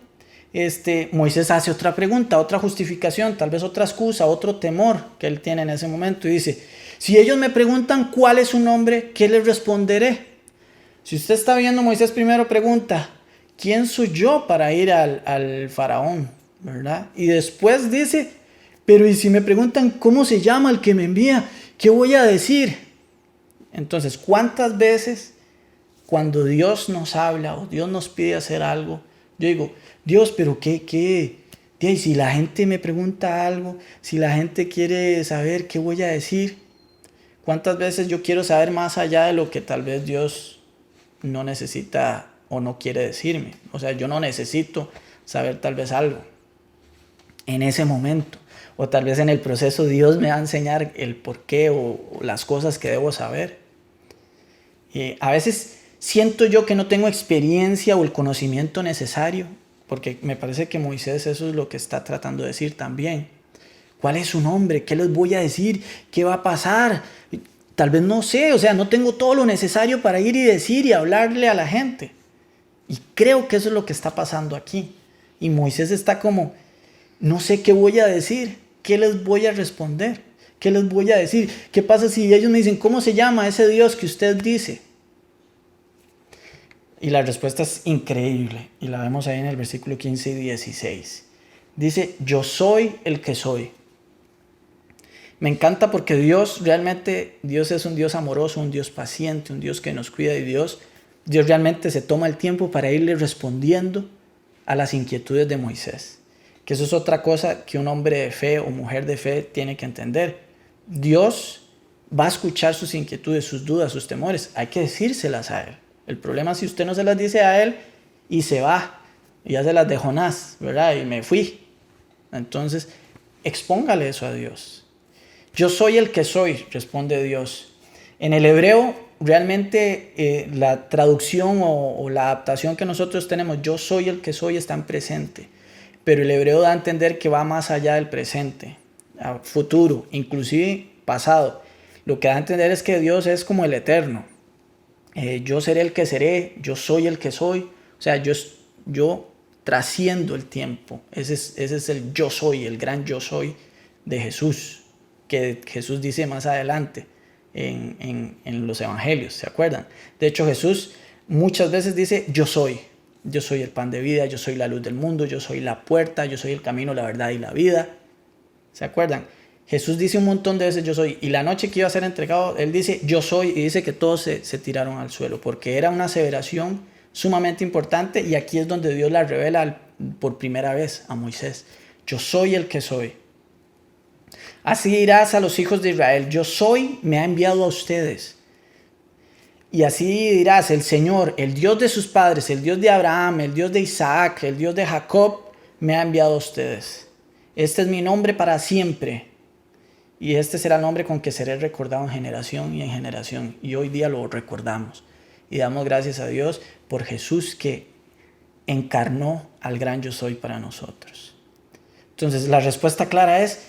[SPEAKER 10] Moisés hace otra pregunta, otra justificación, tal vez otra excusa, otro temor que él tiene en ese momento. Y dice, si ellos me preguntan cuál es su nombre, ¿qué les responderé? Si usted está viendo, Moisés primero pregunta, ¿quién soy yo para ir al faraón? ¿Verdad? Y después dice, pero ¿y si me preguntan cómo se llama el que me envía? ¿Qué voy a decir? Entonces, ¿cuántas veces cuando Dios nos habla o Dios nos pide hacer algo, yo digo, Dios, pero ¿qué Y si la gente me pregunta algo, si la gente quiere saber qué voy a decir, ¿cuántas veces yo quiero saber más allá de lo que tal vez Dios no necesita o no quiere decirme? O sea, yo no necesito saber tal vez algo en ese momento. O tal vez en el proceso Dios me va a enseñar el por qué o las cosas que debo saber. A veces siento yo que no tengo experiencia o el conocimiento necesario, porque me parece que Moisés eso es lo que está tratando de decir también. ¿Cuál es su nombre? ¿Qué les voy a decir? ¿Qué va a pasar? Tal vez no sé, o sea, no tengo todo lo necesario para ir y decir y hablarle a la gente. Y creo que eso es lo que está pasando aquí. Y Moisés está como, no sé qué voy a decir, qué les voy a responder, qué les voy a decir. ¿Qué pasa si ellos me dicen, ¿cómo se llama ese Dios que usted dice? Y la respuesta es increíble, y la vemos ahí en el versículo 15 y 16. Dice, yo soy el que soy. Me encanta porque Dios es un Dios amoroso, un Dios paciente, un Dios que nos cuida, y Dios realmente se toma el tiempo para irle respondiendo a las inquietudes de Moisés. Que eso es otra cosa que un hombre de fe o mujer de fe tiene que entender. Dios va a escuchar sus inquietudes, sus dudas, sus temores. Hay que decírselas a Él. El problema es si usted no se las dice a Él y se va, y ya se las de Jonás, ¿verdad? Y me fui. Entonces, expóngale eso a Dios. Yo soy el que soy, responde Dios. En el hebreo, realmente la traducción o la adaptación que nosotros tenemos, yo soy el que soy, está en presente. Pero el hebreo da a entender que va más allá del presente, a futuro, inclusive pasado. Lo que da a entender es que Dios es como el eterno. Yo seré el que seré, yo soy el que soy. O sea, yo trasciendo el tiempo. Ese es el yo soy, el gran yo soy de Jesús, que Jesús dice más adelante en los evangelios, ¿se acuerdan? De hecho, Jesús muchas veces dice yo soy el pan de vida, yo soy la luz del mundo, yo soy la puerta, yo soy el camino, la verdad y la vida. ¿Se acuerdan? Jesús dice un montón de veces yo soy, y la noche que iba a ser entregado, Él dice yo soy, y dice que todos se tiraron al suelo, porque era una aseveración sumamente importante, y aquí es donde Dios la revela por primera vez a Moisés. Yo soy el que soy. Así dirás a los hijos de Israel, yo soy, me ha enviado a ustedes. Y así dirás, el Señor, el Dios de sus padres, el Dios de Abraham, el Dios de Isaac, el Dios de Jacob, me ha enviado a ustedes. Este es mi nombre para siempre. Y este será el nombre con que seré recordado en generación y en generación. Y hoy día lo recordamos. Y damos gracias a Dios por Jesús que encarnó al gran yo soy para nosotros. Entonces la respuesta clara es,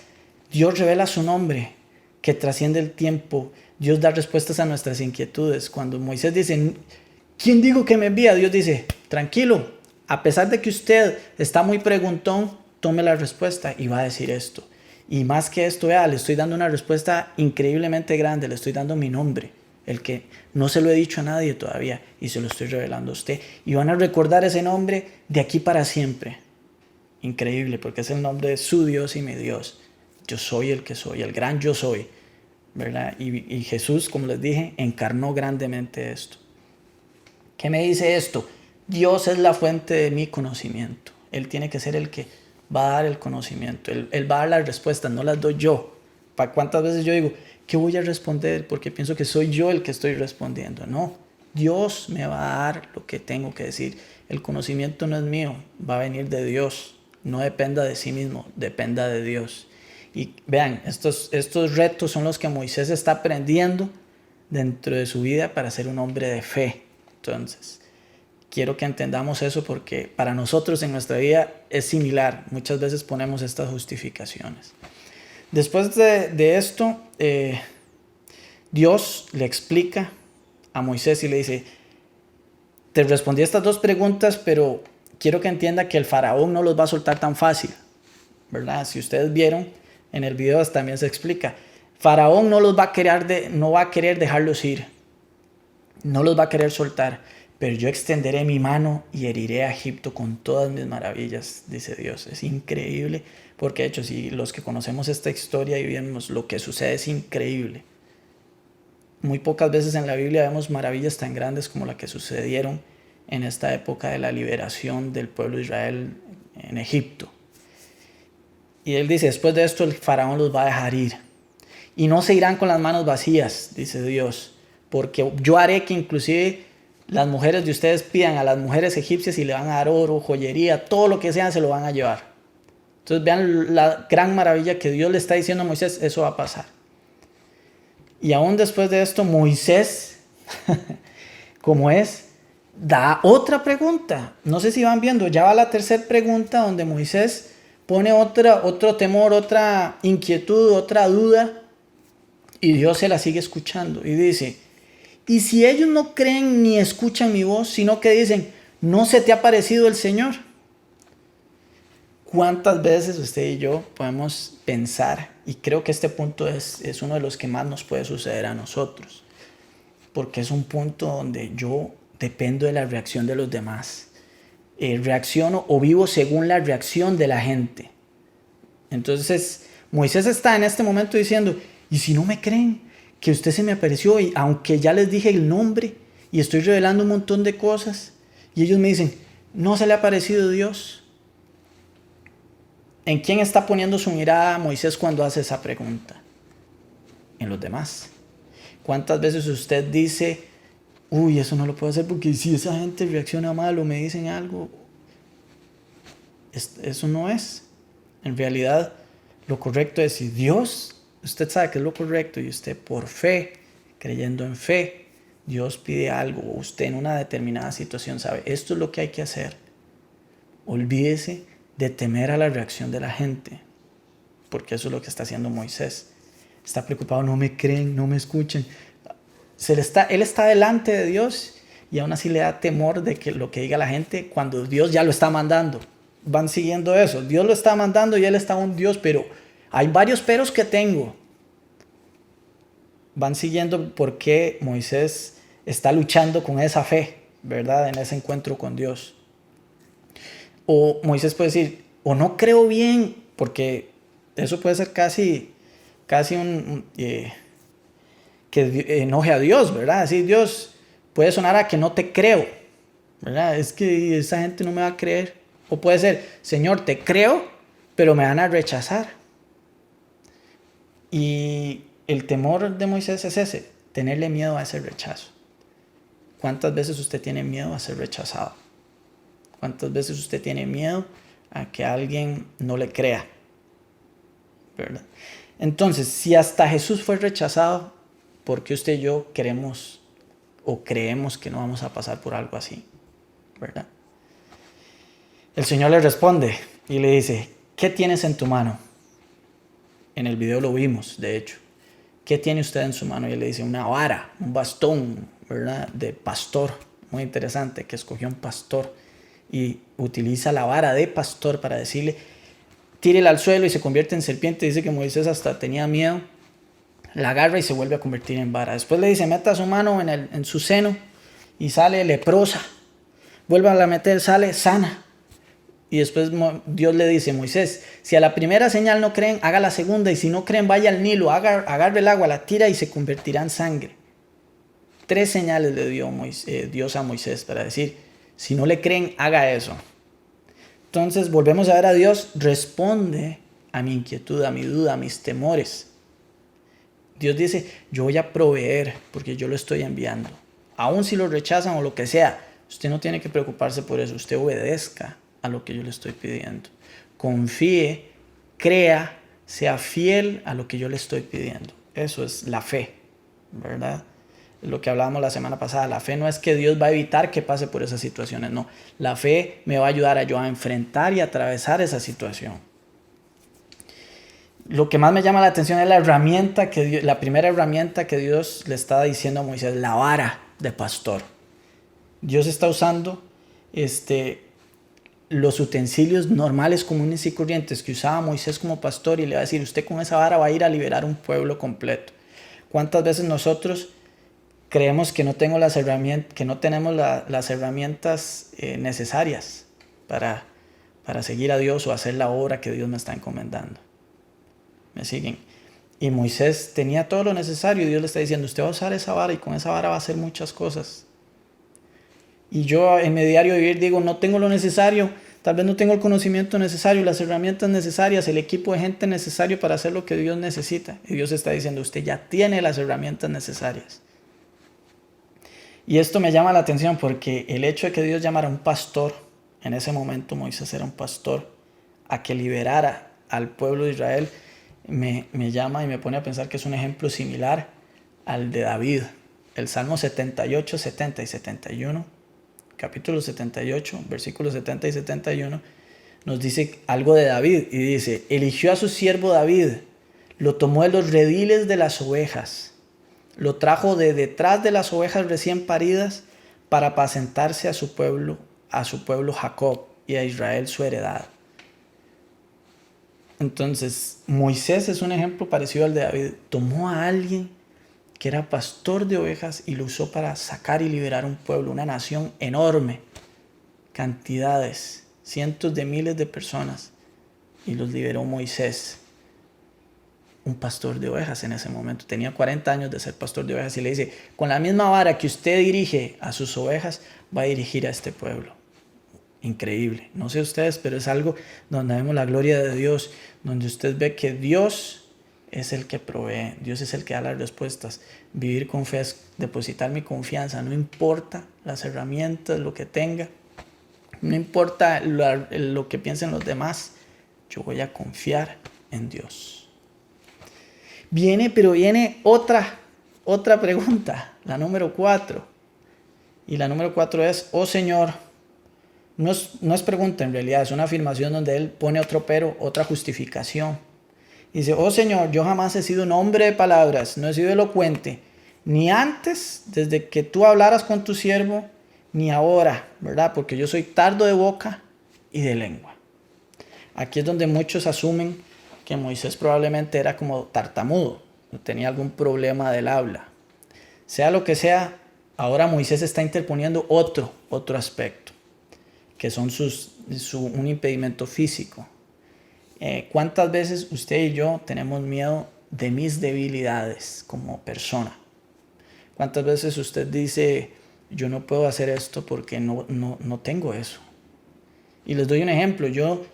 [SPEAKER 10] Dios revela su nombre que trasciende el tiempo. Dios da respuestas a nuestras inquietudes. Cuando Moisés dice, ¿quién dijo que me envía? Dios dice, tranquilo, a pesar de que usted está muy preguntón, tome la respuesta y va a decir esto. Y más que esto, vea, le estoy dando una respuesta increíblemente grande, le estoy dando mi nombre, el que no se lo he dicho a nadie todavía, y se lo estoy revelando a usted. Y van a recordar ese nombre de aquí para siempre. Increíble, porque es el nombre de su Dios y mi Dios. Yo soy el que soy, el gran yo soy, ¿verdad? Y Jesús, como les dije, encarnó grandemente esto. ¿Qué me dice esto? Dios es la fuente de mi conocimiento. Él tiene que ser el que va a dar el conocimiento. Él va a dar las respuestas, no las doy yo. ¿Para cuántas veces yo digo, qué voy a responder? Porque pienso que soy yo el que estoy respondiendo. No, Dios me va a dar lo que tengo que decir. El conocimiento no es mío, va a venir de Dios. No dependa de sí mismo, dependa de Dios. Y vean, estos retos son los que Moisés está aprendiendo dentro de su vida para ser un hombre de fe. Entonces, quiero que entendamos eso porque para nosotros en nuestra vida es similar. Muchas veces ponemos estas justificaciones. Después de esto, Dios le explica a Moisés y le dice, te respondí estas dos preguntas, pero quiero que entienda que el faraón no los va a soltar tan fácil, ¿verdad? Si ustedes vieron en el video también se explica. Faraón no va a querer dejarlos ir. No los va a querer soltar. Pero yo extenderé mi mano y heriré a Egipto con todas mis maravillas, dice Dios. Es increíble, porque de hecho, si los que conocemos esta historia y vemos lo que sucede, es increíble. Muy pocas veces en la Biblia vemos maravillas tan grandes como las que sucedieron en esta época de la liberación del pueblo de Israel en Egipto. Y él dice, después de esto el faraón los va a dejar ir. Y no se irán con las manos vacías, dice Dios, porque yo haré que inclusive las mujeres de ustedes pidan a las mujeres egipcias y le van a dar oro, joyería, todo lo que sea se lo van a llevar. Entonces vean la gran maravilla que Dios le está diciendo a Moisés, eso va a pasar. Y aún después de esto, Moisés, como es, da otra pregunta. No sé si van viendo, ya va la tercera pregunta donde Moisés pone otro temor, otra inquietud, otra duda. Y Dios se la sigue escuchando y dice, y si ellos no creen ni escuchan mi voz, sino que dicen, ¿no se te ha parecido el Señor? ¿Cuántas veces usted y yo podemos pensar? Y creo que este punto es uno de los que más nos puede suceder a nosotros. Porque es un punto donde yo dependo de la reacción de los demás. Reacciono o vivo según la reacción de la gente. Entonces, Moisés está en este momento diciendo, ¿y si no me creen que usted se me apareció? Y aunque ya les dije el nombre y estoy revelando un montón de cosas. Y ellos me dicen, ¿no se le ha parecido Dios? ¿En quién está poniendo su mirada Moisés cuando hace esa pregunta? En los demás. ¿Cuántas veces usted dice, uy, eso no lo puedo hacer porque si esa gente reacciona mal o me dicen algo? Eso no es. En realidad, lo correcto es si Dios, usted sabe que es lo correcto y usted por fe, creyendo en fe, Dios pide algo o usted en una determinada situación sabe, esto es lo que hay que hacer. Olvídese de temer a la reacción de la gente, porque eso es lo que está haciendo Moisés. Está preocupado, no me creen, no me escuchen. Él está delante de Dios y aún así le da temor de que lo que diga la gente cuando Dios ya lo está mandando. Van siguiendo eso. Dios lo está mandando y él está un Dios, pero hay varios peros que tengo. Van siguiendo por qué Moisés está luchando con esa fe, ¿verdad? En ese encuentro con Dios. O Moisés puede decir, o no creo bien, porque eso puede ser casi que enoje a Dios, ¿verdad? Decir, Dios, puede sonar a que no te creo, ¿verdad? Es que esa gente no me va a creer. O puede ser, Señor, te creo, pero me van a rechazar. Y el temor de Moisés es ese, tenerle miedo a ese rechazo. ¿Cuántas veces usted tiene miedo a ser rechazado? ¿Cuántas veces usted tiene miedo a que alguien no le crea? ¿Verdad? Entonces, si hasta Jesús fue rechazado, ¿por qué usted y yo queremos o creemos que no vamos a pasar por algo así? ¿Verdad? El Señor le responde y le dice, ¿qué tienes en tu mano? En el video lo vimos, de hecho. ¿Qué tiene usted en su mano? Y él le dice, una vara, un bastón, ¿verdad? De pastor. Muy interesante que escogió un pastor. Y utiliza la vara de pastor para decirle, tírela al suelo y se convierte en serpiente. Dice que Moisés hasta tenía miedo. La agarra y se vuelve a convertir en vara. Después le dice, meta su mano en su seno y sale leprosa. Vuelve a la meter, sale sana. Y después Dios le dice, Moisés, si a la primera señal no creen, haga la segunda. Y si no creen, vaya al Nilo, agarre el agua, la tira y se convertirá en sangre. 3 señales le dio Dios a Moisés para decir, si no le creen, haga eso. Entonces volvemos a ver a Dios, responde a mi inquietud, a mi duda, a mis temores. Dios dice, yo voy a proveer porque yo lo estoy enviando. Aun si lo rechazan o lo que sea, usted no tiene que preocuparse por eso. Usted obedezca a lo que yo le estoy pidiendo. Confíe, crea, sea fiel a lo que yo le estoy pidiendo. Eso es la fe, ¿verdad? Lo que hablábamos la semana pasada, la fe no es que Dios va a evitar que pase por esas situaciones, no. La fe me va a ayudar a yo a enfrentar y atravesar esa situación. Lo que más me llama la atención es la primera herramienta que Dios le está diciendo a Moisés, la vara de pastor. Dios está usando los utensilios normales, comunes y corrientes que usaba Moisés como pastor y le va a decir, usted con esa vara va a ir a liberar un pueblo completo. ¿Cuántas veces nosotros creemos que no tenemos las herramientas necesarias para seguir a Dios o hacer la obra que Dios me está encomendando? ¿Me siguen? Y Moisés tenía todo lo necesario y Dios le está diciendo, usted va a usar esa vara y con esa vara va a hacer muchas cosas. Y yo en mi diario vivir digo, no tengo lo necesario, Tal vez no tengo el conocimiento necesario, las herramientas necesarias, el equipo de gente necesario para hacer lo que Dios necesita. Y Dios está diciendo, usted ya tiene las herramientas necesarias. Y esto me llama la atención porque el hecho de que Dios llamara a un pastor, en ese momento Moisés era un pastor, a que liberara al pueblo de Israel, me llama y me pone a pensar que es un ejemplo similar al de David. El Salmo 78, 70 y 71, capítulo 78, versículos 70 y 71, nos dice algo de David y dice, eligió a su siervo David, lo tomó de los rediles de las ovejas, lo trajo de detrás de las ovejas recién paridas para apacentarse a su pueblo Jacob y a Israel su heredad. Entonces, Moisés es un ejemplo parecido al de David. Tomó a alguien que era pastor de ovejas y lo usó para sacar y liberar un pueblo, una nación enorme, cantidades, cientos de miles de personas, y los liberó Moisés, un pastor de ovejas en ese momento. Tenía 40 años de ser pastor de ovejas y le dice, con la misma vara que usted dirige a sus ovejas, va a dirigir a este pueblo. Increíble. No sé ustedes, pero es algo donde vemos la gloria de Dios, donde usted ve que Dios es el que provee, Dios es el que da las respuestas. Vivir con fe es depositar mi confianza, no importa las herramientas, lo que tenga, no importa lo que piensen los demás, yo voy a confiar en Dios. Viene otra pregunta, la número 4. Y la número 4 es, oh Señor, no es pregunta en realidad, es una afirmación donde él pone otro pero, otra justificación. Dice, oh Señor, yo jamás he sido un hombre de palabras, no he sido elocuente, ni antes, desde que tú hablaras con tu siervo, ni ahora, ¿verdad? Porque yo soy tardo de boca y de lengua. Aquí es donde muchos asumen que Moisés probablemente era como tartamudo, no tenía algún problema del habla. Sea lo que sea, ahora Moisés está interponiendo otro aspecto, que son un impedimento físico. ¿Cuántas veces usted y yo tenemos miedo de mis debilidades como persona? ¿Cuántas veces usted dice, yo no puedo hacer esto porque no tengo eso? Y les doy un ejemplo. Yo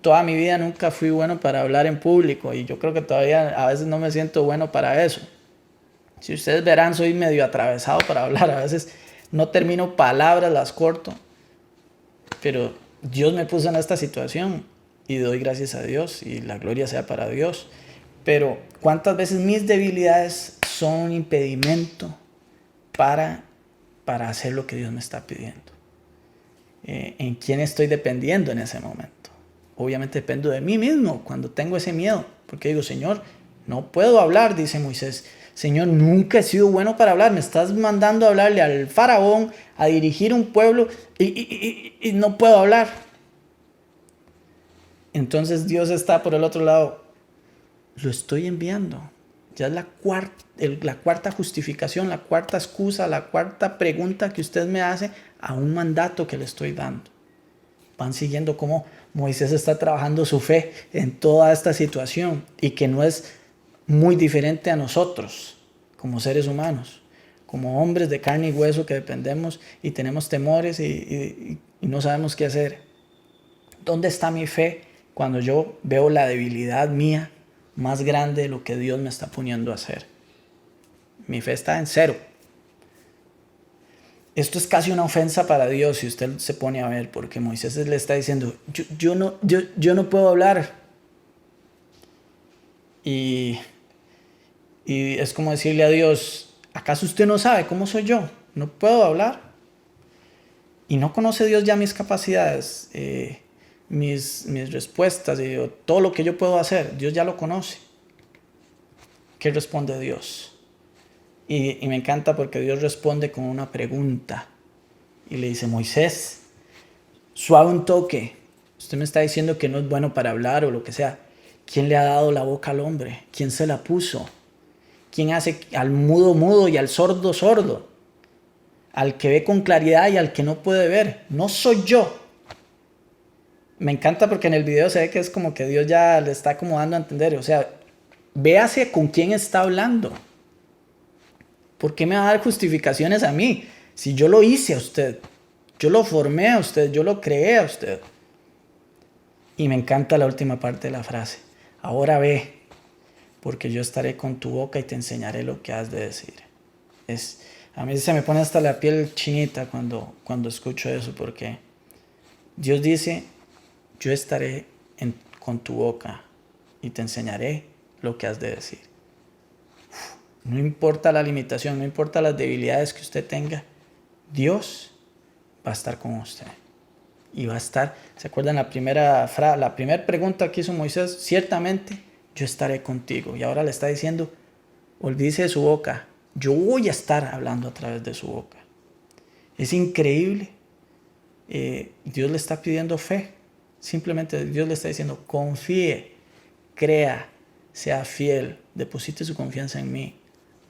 [SPEAKER 10] toda mi vida nunca fui bueno para hablar en público y yo creo que todavía a veces no me siento bueno para eso. Si ustedes verán, soy medio atravesado para hablar. A veces no termino palabras, las corto. Pero Dios me puso en esta situación. Y doy gracias a Dios y la gloria sea para Dios. Pero ¿cuántas veces mis debilidades son un impedimento para hacer lo que Dios me está pidiendo? ¿En quién estoy dependiendo en ese momento? Obviamente dependo de mí mismo cuando tengo ese miedo. Porque digo, Señor, no puedo hablar, dice Moisés. Señor, nunca he sido bueno para hablar. Me estás mandando a hablarle al faraón, a dirigir un pueblo y no puedo hablar. Entonces Dios está por el otro lado. Lo estoy enviando. Ya es la cuarta justificación, la cuarta excusa, la cuarta pregunta que usted me hace a un mandato que le estoy dando. Van siguiendo cómo Moisés está trabajando su fe en toda esta situación y que no es muy diferente a nosotros como seres humanos, como hombres de carne y hueso que dependemos y tenemos temores y no sabemos qué hacer. ¿Dónde está mi fe cuando yo veo la debilidad mía más grande de lo que Dios me está poniendo a hacer? Mi fe está en 0. Esto es casi una ofensa para Dios si usted se pone a ver, porque Moisés le está diciendo, yo no puedo hablar. Y es como decirle a Dios, ¿acaso usted no sabe cómo soy yo? No puedo hablar. Y no conoce Dios ya mis capacidades, mis respuestas, todo lo que yo puedo hacer. Dios ya lo conoce. ¿Qué responde Dios? Y me encanta porque Dios responde con una pregunta. Y le dice, Moisés, suave un toque. Usted me está diciendo que no es bueno para hablar o lo que sea. ¿Quién le ha dado la boca al hombre? ¿Quién se la puso? ¿Quién hace al mudo mudo y al sordo sordo? Al que ve con claridad y al que no puede ver. No soy yo. Me encanta porque en el video se ve que es como que Dios ya le está como dando a entender. O sea, véase con quién está hablando. ¿Por qué me va a dar justificaciones a mí? Si yo lo hice a usted. Yo lo formé a usted, yo lo creé a usted. Y me encanta la última parte de la frase. Ahora ve, porque yo estaré con tu boca y te enseñaré lo que has de decir. A mí se me pone hasta la piel chinita cuando escucho eso, porque Dios dice, yo estaré con tu boca y te enseñaré lo que has de decir. No importa la limitación, no importa las debilidades que usted tenga, Dios va a estar con usted. Y va a estar, ¿se acuerdan la primera pregunta que hizo Moisés? Ciertamente yo estaré contigo. Y ahora le está diciendo, olvídese de su boca, yo voy a estar hablando a través de su boca. Es increíble. Dios le está pidiendo fe. Simplemente Dios le está diciendo, confíe, crea, sea fiel, deposite su confianza en mí.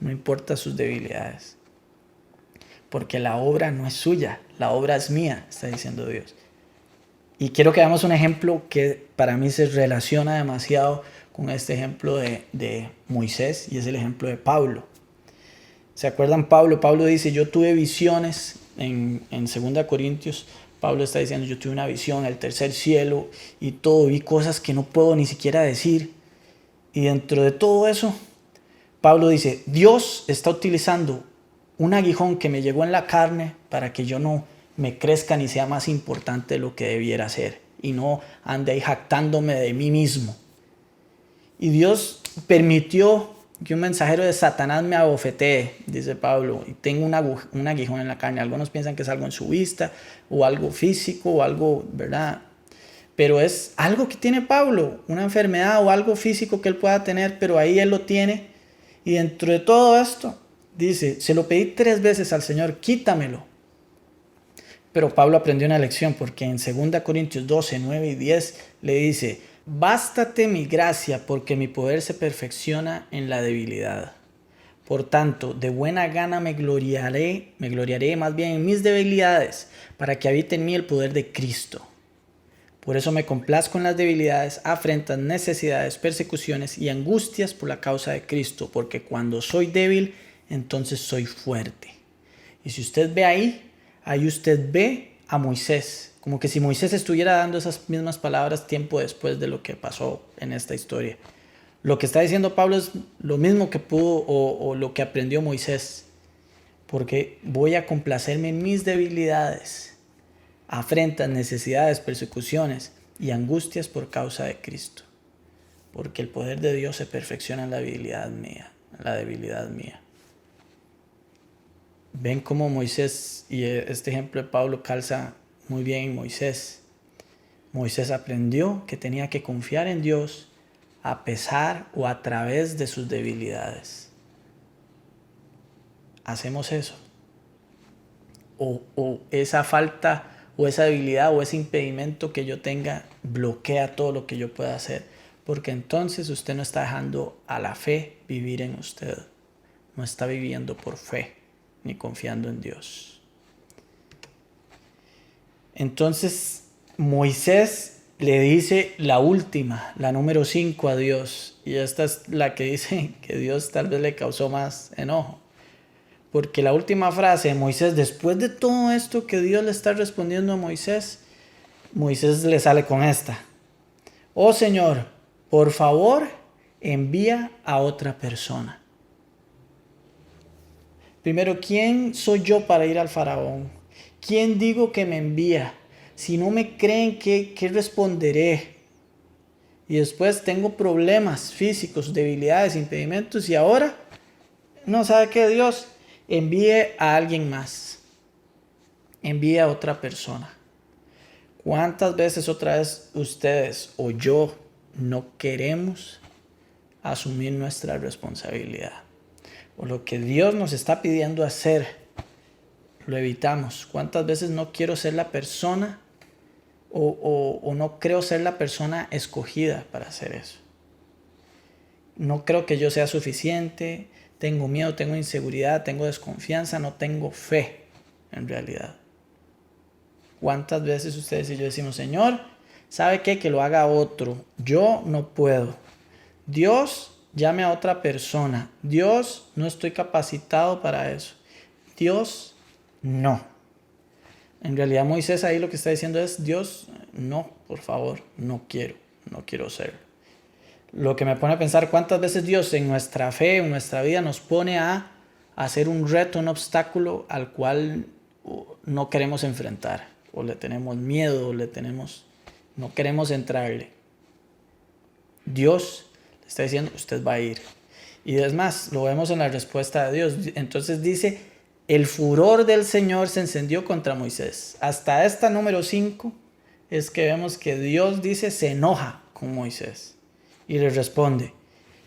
[SPEAKER 10] No importa sus debilidades. Porque la obra no es suya, la obra es mía, está diciendo Dios. Y quiero que veamos un ejemplo que para mí se relaciona demasiado con este ejemplo de Moisés, y es el ejemplo de Pablo. ¿Se acuerdan Pablo? Pablo dice, yo tuve visiones en 2 Corintios. Pablo está diciendo, yo tuve una visión, el tercer cielo y todo, vi cosas que no puedo ni siquiera decir. Y dentro de todo eso, Pablo dice, Dios está utilizando un aguijón que me llegó en la carne para que yo no me crezca ni sea más importante de lo que debiera ser y no ande ahí jactándome de mí mismo. Y Dios permitió que un mensajero de Satanás me abofetee, dice Pablo, y tengo un aguijón en la carne. Algunos piensan que es algo en su vista o algo físico o algo, ¿verdad? Pero es algo que tiene Pablo, una enfermedad o algo físico que él pueda tener, pero ahí él lo tiene. Y dentro de todo esto, dice, se lo pedí 3 veces al Señor, quítamelo. Pero Pablo aprendió una lección, porque en 2 Corintios 12, 9 y 10 le dice, bástate mi gracia, porque mi poder se perfecciona en la debilidad. Por tanto, de buena gana me gloriaré más bien en mis debilidades, para que habite en mí el poder de Cristo. Por eso me complazco en las debilidades, afrentas, necesidades, persecuciones y angustias por la causa de Cristo, porque cuando soy débil, entonces soy fuerte. Y si usted ve ahí usted ve a Moisés, como que si Moisés estuviera dando esas mismas palabras tiempo después de lo que pasó en esta historia. Lo que está diciendo Pablo es lo mismo que pudo o lo que aprendió Moisés, porque voy a complacerme en mis debilidades, afrentas, necesidades, persecuciones y angustias por causa de Cristo, porque el poder de Dios se perfecciona en la debilidad mía. Ven cómo Moisés, y este ejemplo de Pablo calza muy bien en Moisés. Moisés aprendió que tenía que confiar en Dios a pesar o a través de sus debilidades. ¿Hacemos eso? O esa falta o esa debilidad o ese impedimento que yo tenga bloquea todo lo que yo pueda hacer, porque entonces usted no está dejando a la fe vivir en usted, no está viviendo por fe ni confiando en Dios. Entonces Moisés le dice la última, la número 5 a Dios, y esta es la que dice que Dios tal vez le causó más enojo, porque la última frase de Moisés, después de todo esto que Dios le está respondiendo a Moisés, Moisés le sale con esta: oh Señor, por favor envía a otra persona. Primero, ¿quién soy yo para ir al faraón? ¿Quién digo que me envía? Si no me creen, ¿qué responderé? Y después tengo problemas físicos, debilidades, impedimentos, y ahora, no sabe qué, Dios, envíe a alguien más. Envíe a otra persona. ¿Cuántas veces otra vez ustedes o yo no queremos asumir nuestra responsabilidad? O lo que Dios nos está pidiendo hacer, lo evitamos. ¿Cuántas veces no quiero ser la persona o no creo ser la persona escogida para hacer eso? No creo que yo sea suficiente, tengo miedo, tengo inseguridad, tengo desconfianza, no tengo fe en realidad. ¿Cuántas veces ustedes y yo decimos, Señor, ¿sabe qué? Que lo haga otro, yo no puedo. Dios, llame a otra persona. Dios, no estoy capacitado para eso. Dios, no. En realidad Moisés ahí lo que está diciendo es, Dios, no, por favor, no quiero ser. Lo que me pone a pensar cuántas veces Dios en nuestra fe, en nuestra vida nos pone a hacer un reto, un obstáculo al cual no queremos enfrentar, o le tenemos miedo, no queremos entrarle. Dios le está diciendo, usted va a ir. Y es más, lo vemos en la respuesta de Dios. Entonces dice, el furor del Señor se encendió contra Moisés. Hasta esta número 5 es que vemos que Dios dice, se enoja con Moisés y le responde.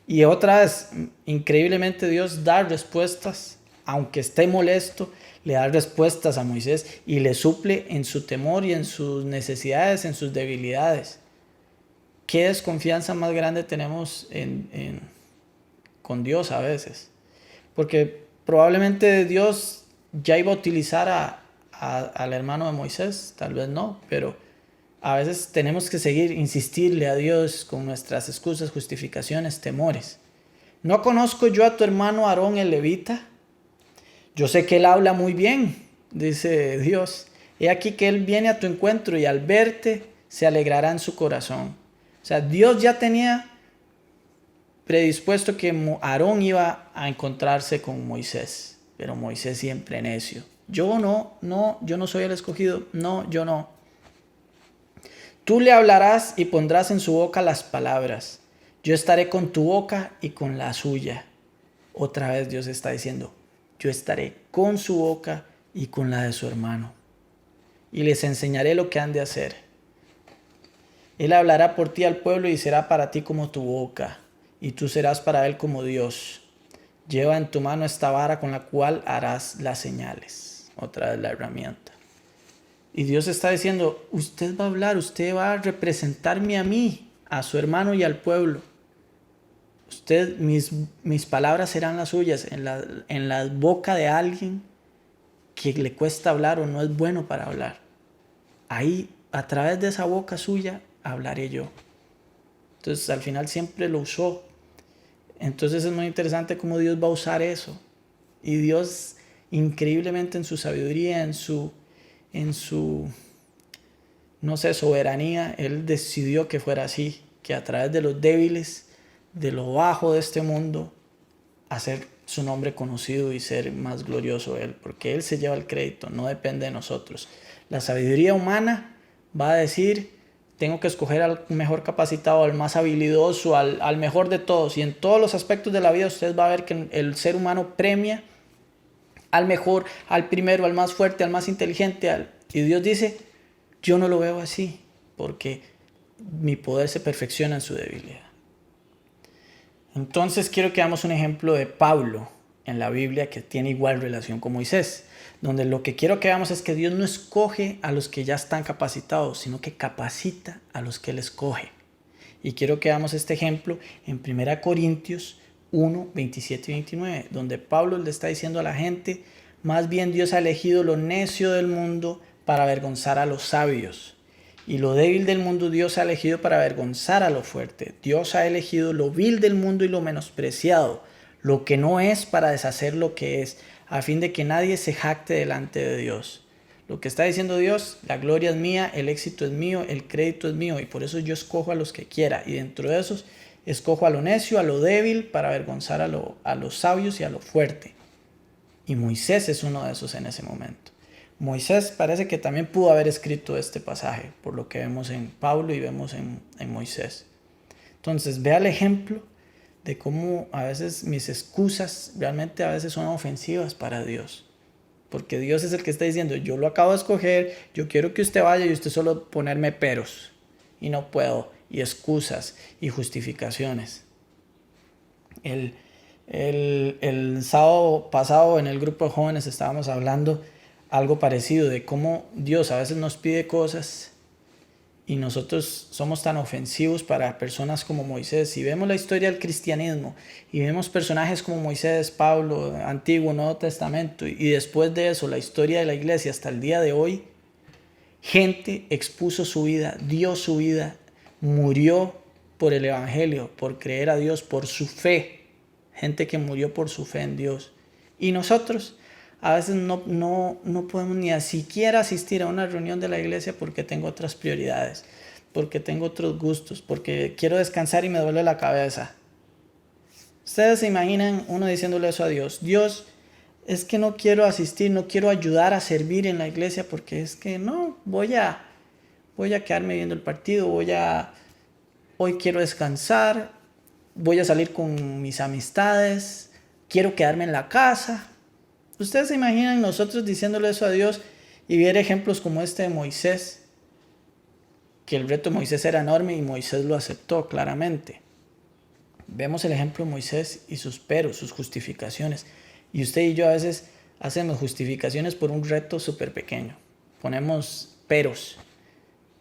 [SPEAKER 10] Y otra vez, increíblemente Dios da respuestas, aunque esté molesto, le da respuestas a Moisés y le suple en su temor y en sus necesidades, en sus debilidades. ¿Qué desconfianza más grande tenemos con Dios a veces? Porque probablemente Dios ya iba a utilizar al hermano de Moisés, tal vez no, pero a veces tenemos que insistirle a Dios con nuestras excusas, justificaciones, temores. ¿No conozco yo a tu hermano Aarón el levita? Yo sé que él habla muy bien, dice Dios. He aquí que él viene a tu encuentro y al verte se alegrará en su corazón. O sea, Dios ya tenía predispuesto que Aarón iba a encontrarse con Moisés, pero Moisés siempre necio. Yo no soy el escogido, yo no. Tú le hablarás y pondrás en su boca las palabras. Yo estaré con tu boca y con la suya. Otra vez Dios está diciendo, yo estaré con su boca y con la de su hermano. Y les enseñaré lo que han de hacer. Él hablará por ti al pueblo y será para ti como tu boca, y tú serás para él como Dios. Lleva en tu mano esta vara con la cual harás las señales. Otra vez la herramienta. Y Dios está diciendo, usted va a hablar, usted va a representarme a mí, a su hermano y al pueblo. Mis palabras serán las suyas en la boca de alguien que le cuesta hablar o no es bueno para hablar. Ahí, a través de esa boca suya, hablaré yo. Entonces, al final siempre lo usó. Entonces es muy interesante cómo Dios va a usar eso. Y Dios, increíblemente en su sabiduría, en su soberanía, Él decidió que fuera así, que a través de los débiles, de lo bajo de este mundo, hacer su nombre conocido y ser más glorioso Él, porque Él se lleva el crédito, no depende de nosotros. La sabiduría humana va a decir, tengo que escoger al mejor capacitado, al más habilidoso, al mejor de todos, y en todos los aspectos de la vida usted va a ver que el ser humano premia al mejor, al primero, al más fuerte, al más inteligente, y Dios dice, yo no lo veo así, porque mi poder se perfecciona en su debilidad. Entonces quiero que veamos un ejemplo de Pablo en la Biblia que tiene igual relación con Moisés, donde lo que quiero que veamos es que Dios no escoge a los que ya están capacitados, sino que capacita a los que Él escoge. Y quiero que veamos este ejemplo en 1 Corintios 1, 27 y 29, donde Pablo le está diciendo a la gente, más bien Dios ha elegido lo necio del mundo para avergonzar a los sabios. Y lo débil del mundo Dios ha elegido para avergonzar a lo fuerte. Dios ha elegido lo vil del mundo y lo menospreciado, lo que no es para deshacer lo que es, a fin de que nadie se jacte delante de Dios. Lo que está diciendo Dios, la gloria es mía, el éxito es mío, el crédito es mío, y por eso yo escojo a los que quiera. Y dentro de esos, escojo a lo necio, a lo débil, para avergonzar a los sabios y a lo fuerte. Y Moisés es uno de esos en ese momento. Moisés parece que también pudo haber escrito este pasaje, por lo que vemos en Pablo y vemos en Moisés. Entonces, vea el ejemplo de cómo a veces mis excusas realmente a veces son ofensivas para Dios. Porque Dios es el que está diciendo, yo lo acabo de escoger, yo quiero que usted vaya y usted solo ponerme peros. Y no puedo, y excusas y justificaciones. El sábado pasado en el grupo de jóvenes estábamos hablando algo parecido de cómo Dios a veces nos pide cosas y nosotros somos tan ofensivos para personas como Moisés. Si vemos la historia del cristianismo y vemos personajes como Moisés, Pablo, Antiguo, Nuevo Testamento, y después de eso la historia de la iglesia hasta el día de hoy, gente expuso su vida, dio su vida, murió por el evangelio, por creer a Dios, por su fe. Gente que murió por su fe en Dios. Y nosotros, a veces no podemos ni siquiera asistir a una reunión de la iglesia porque tengo otras prioridades, porque tengo otros gustos, porque quiero descansar y me duele la cabeza. Ustedes se imaginan uno diciéndole eso a Dios: Dios, es que no quiero asistir, no quiero ayudar a servir en la iglesia porque es que no, voy a quedarme viendo el partido, hoy quiero descansar, voy a salir con mis amistades, quiero quedarme en la casa. Ustedes se imaginan nosotros diciéndole eso a Dios y ver ejemplos como este de Moisés, que el reto de Moisés era enorme y Moisés lo aceptó claramente. Vemos el ejemplo de Moisés y sus peros, sus justificaciones. Y usted y yo a veces hacemos justificaciones por un reto súper pequeño. Ponemos peros.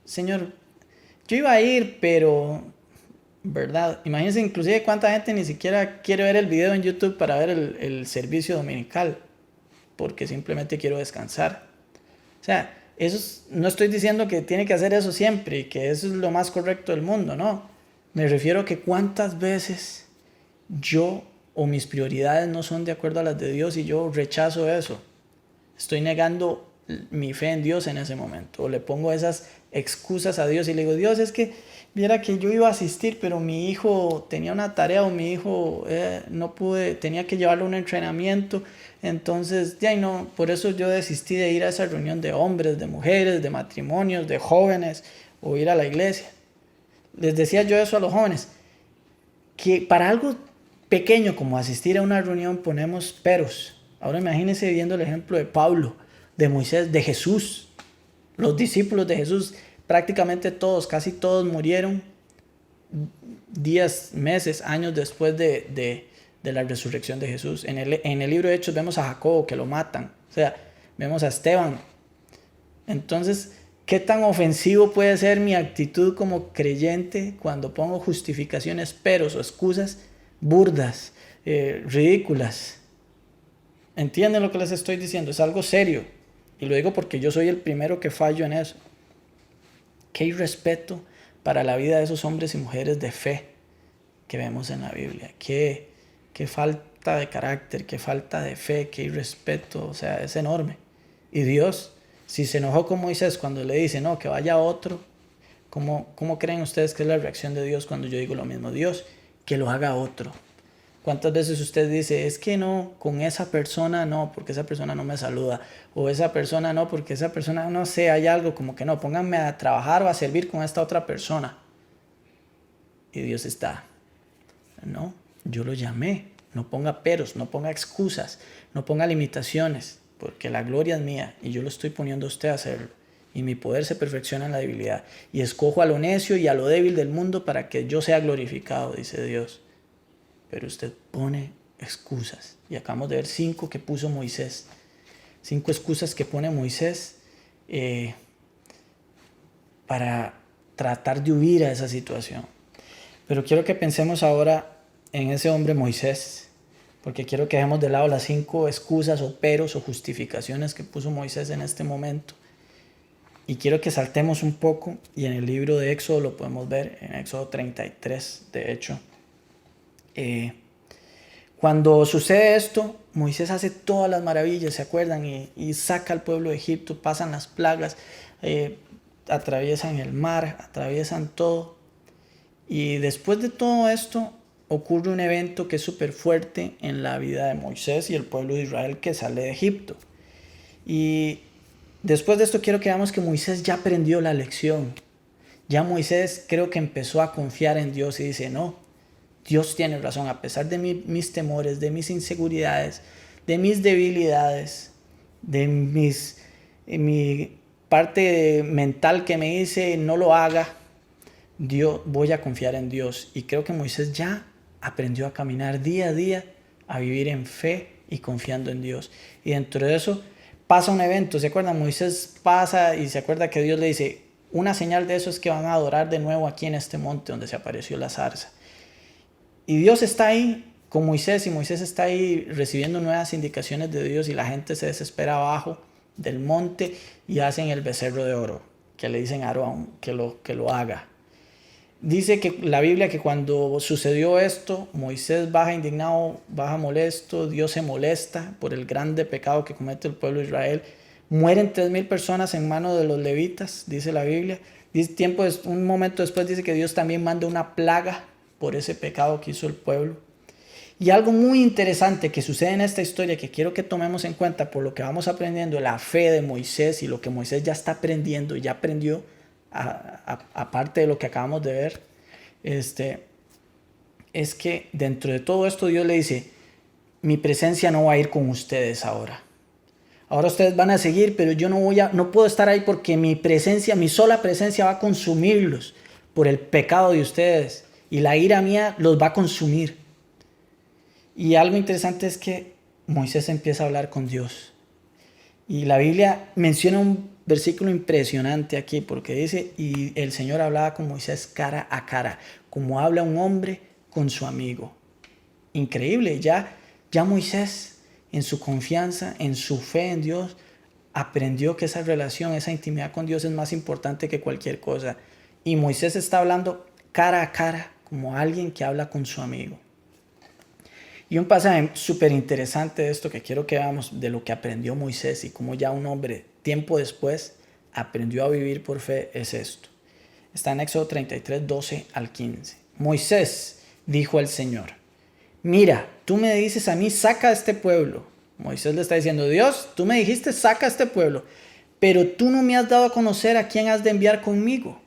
[SPEAKER 10] Señor, yo iba a ir, pero, ¿verdad? Imagínense inclusive cuánta gente ni siquiera quiere ver el video en YouTube para ver el servicio dominical, porque simplemente quiero descansar. O sea, no estoy diciendo que tiene que hacer eso siempre y que eso es lo más correcto del mundo, no. Me refiero a que cuántas veces yo o mis prioridades no son de acuerdo a las de Dios y yo rechazo eso. Estoy negando mi fe en Dios en ese momento, o le pongo esas excusas a Dios y le digo: Dios, es que viera que yo iba a asistir, pero mi hijo tenía una tarea, o mi hijo no pude, tenía que llevarlo a un entrenamiento, entonces ya no, por eso yo desistí de ir a esa reunión de hombres, de mujeres, de matrimonios, de jóvenes, o ir a la iglesia. Les decía yo eso a los jóvenes, que para algo pequeño como asistir a una reunión ponemos peros. Ahora imagínense viendo el ejemplo de Pablo, de Moisés, de Jesús. Los discípulos de Jesús, prácticamente todos, casi todos murieron días, meses, años después de la resurrección de Jesús. En el libro de Hechos vemos a Jacobo, que lo matan. O sea, vemos a Esteban. Entonces, ¿qué tan ofensivo puede ser mi actitud como creyente cuando pongo justificaciones, peros o excusas burdas, ridículas? ¿Entienden lo que les estoy diciendo? Es algo serio. Y lo digo porque yo soy el primero que fallo en eso. Qué irrespeto para la vida de esos hombres y mujeres de fe que vemos en la Biblia. Qué falta de carácter, qué falta de fe, qué irrespeto. O sea, es enorme. Y Dios, si se enojó con Moisés cuando le dice no, que vaya otro, ¿cómo creen ustedes que es la reacción de Dios cuando yo digo lo mismo? Dios, que lo haga otro. ¿Cuántas veces usted dice, es que no, con esa persona no, porque esa persona no me saluda? O esa persona no, porque esa persona, no sé, hay algo como que no, pónganme a trabajar o a servir con esta otra persona. Y Dios está, no, yo lo llamé, no ponga peros, no ponga excusas, no ponga limitaciones, porque la gloria es mía y yo lo estoy poniendo a usted a hacerlo. Y mi poder se perfecciona en la debilidad. Y escojo a lo necio y a lo débil del mundo para que yo sea glorificado, dice Dios. Pero usted pone excusas. Y acabamos de ver 5 que puso Moisés. 5 excusas que pone Moisés para tratar de huir a esa situación. Pero quiero que pensemos ahora en ese hombre Moisés. Porque quiero que dejemos de lado las 5 excusas o peros o justificaciones que puso Moisés en este momento. Y quiero que saltemos un poco. Y en el libro de Éxodo lo podemos ver. En Éxodo 33, de hecho. Cuando sucede esto, Moisés hace todas las maravillas, ¿se acuerdan? Y saca al pueblo de Egipto, pasan las plagas, atraviesan el mar, atraviesan todo. Y después de todo esto, ocurre un evento que es súper fuerte en la vida de Moisés y el pueblo de Israel que sale de Egipto. Y después de esto quiero que veamos que Moisés ya aprendió la lección. Ya Moisés creo que empezó a confiar en Dios y dice, no, Dios tiene razón, a pesar de mis temores, de mis inseguridades, de mis debilidades, de mi parte mental que me dice no lo haga, voy a confiar en Dios. Y creo que Moisés ya aprendió a caminar día a día, a vivir en fe y confiando en Dios. Y dentro de eso pasa un evento, ¿se acuerdan? Moisés pasa y se acuerda que Dios le dice, una señal de eso es que van a adorar de nuevo aquí en este monte donde se apareció la zarza. Y Dios está ahí con Moisés y Moisés está ahí recibiendo nuevas indicaciones de Dios y la gente se desespera abajo del monte y hacen el becerro de oro, que le dicen a Aarón que lo haga. Dice que la Biblia que cuando sucedió esto, Moisés baja indignado, baja molesto, Dios se molesta por el grande pecado que comete el pueblo de Israel. Mueren 3,000 personas en manos de los levitas, dice la Biblia. Un momento después dice que Dios también manda una plaga por ese pecado que hizo el pueblo. Y algo muy interesante que sucede en esta historia que quiero que tomemos en cuenta por lo que vamos aprendiendo, la fe de Moisés y lo que Moisés ya está aprendiendo, ya aprendió, aparte de lo que acabamos de ver, es que dentro de todo esto Dios le dice, mi presencia no va a ir con ustedes ahora. Ahora ustedes van a seguir, pero yo no puedo estar ahí porque mi presencia, mi sola presencia va a consumirlos por el pecado de ustedes. Y la ira mía los va a consumir. Y algo interesante es que Moisés empieza a hablar con Dios. Y la Biblia menciona un versículo impresionante aquí porque dice, y el Señor hablaba con Moisés cara a cara, como habla un hombre con su amigo. Increíble, ya Moisés en su confianza, en su fe en Dios, aprendió que esa relación, esa intimidad con Dios es más importante que cualquier cosa. Y Moisés está hablando cara a cara, como alguien que habla con su amigo. Y un pasaje súper interesante de esto que quiero que veamos de lo que aprendió Moisés y cómo ya un hombre tiempo después aprendió a vivir por fe es esto. Está en Éxodo 33, 12 al 15. Moisés dijo al Señor, mira, tú me dices a mí, saca a este pueblo. Moisés le está diciendo, Dios, tú me dijiste, saca a este pueblo, pero tú no me has dado a conocer a quién has de enviar conmigo.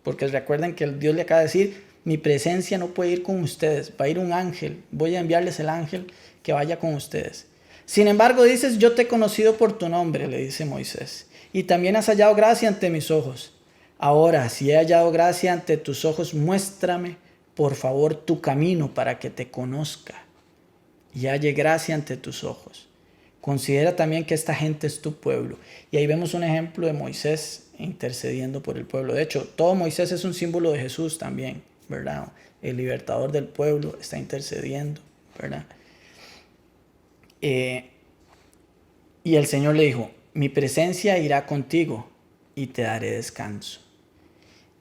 [SPEAKER 10] Porque recuerden que Dios le acaba de decir, mi presencia no puede ir con ustedes, va a ir un ángel, voy a enviarles el ángel que vaya con ustedes. Sin embargo, dices, yo te he conocido por tu nombre, le dice Moisés, y también has hallado gracia ante mis ojos. Ahora, si he hallado gracia ante tus ojos, muéstrame, por favor, tu camino para que te conozca y halle gracia ante tus ojos. Considera también que esta gente es tu pueblo. Y ahí vemos un ejemplo de Moisés intercediendo por el pueblo. De hecho, todo Moisés es un símbolo de Jesús también, ¿verdad? El libertador del pueblo está intercediendo, ¿verdad? Y el Señor le dijo, mi presencia irá contigo y te daré descanso.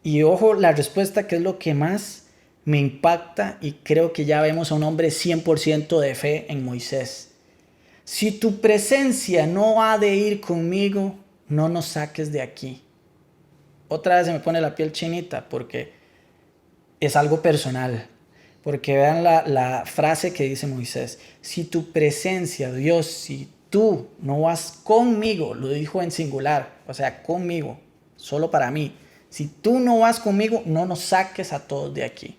[SPEAKER 10] Y ojo, la respuesta que es lo que más me impacta y creo que ya vemos a un hombre 100% de fe en Moisés. Si tu presencia no ha de ir conmigo, no nos saques de aquí. Otra vez se me pone la piel chinita porque es algo personal. Porque vean la frase que dice Moisés. Si tu presencia, Dios, si tú no vas conmigo, lo dijo en singular, o sea, conmigo, solo para mí. Si tú no vas conmigo, no nos saques a todos de aquí.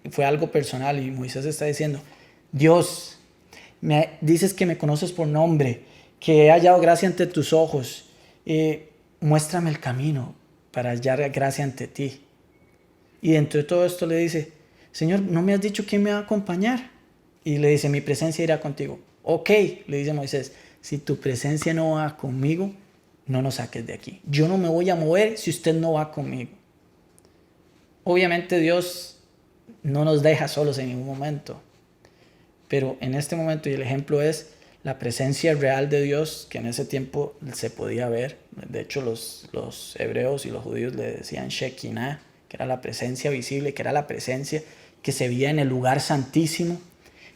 [SPEAKER 10] Y fue algo personal y Moisés está diciendo, Dios, me dices que me conoces por nombre, que he hallado gracia ante tus ojos. Muéstrame el camino para hallar gracia ante ti. Y dentro de todo esto le dice, Señor, ¿no me has dicho quién me va a acompañar? Y le dice, mi presencia irá contigo. Ok, le dice Moisés, si tu presencia no va conmigo, no nos saques de aquí. Yo no me voy a mover si usted no va conmigo. Obviamente Dios no nos deja solos en ningún momento. Pero en este momento, y el ejemplo es la presencia real de Dios, que en ese tiempo se podía ver. De hecho, los hebreos y los judíos le decían Shekinah, que era la presencia visible, que era la presencia que se veía en el lugar santísimo,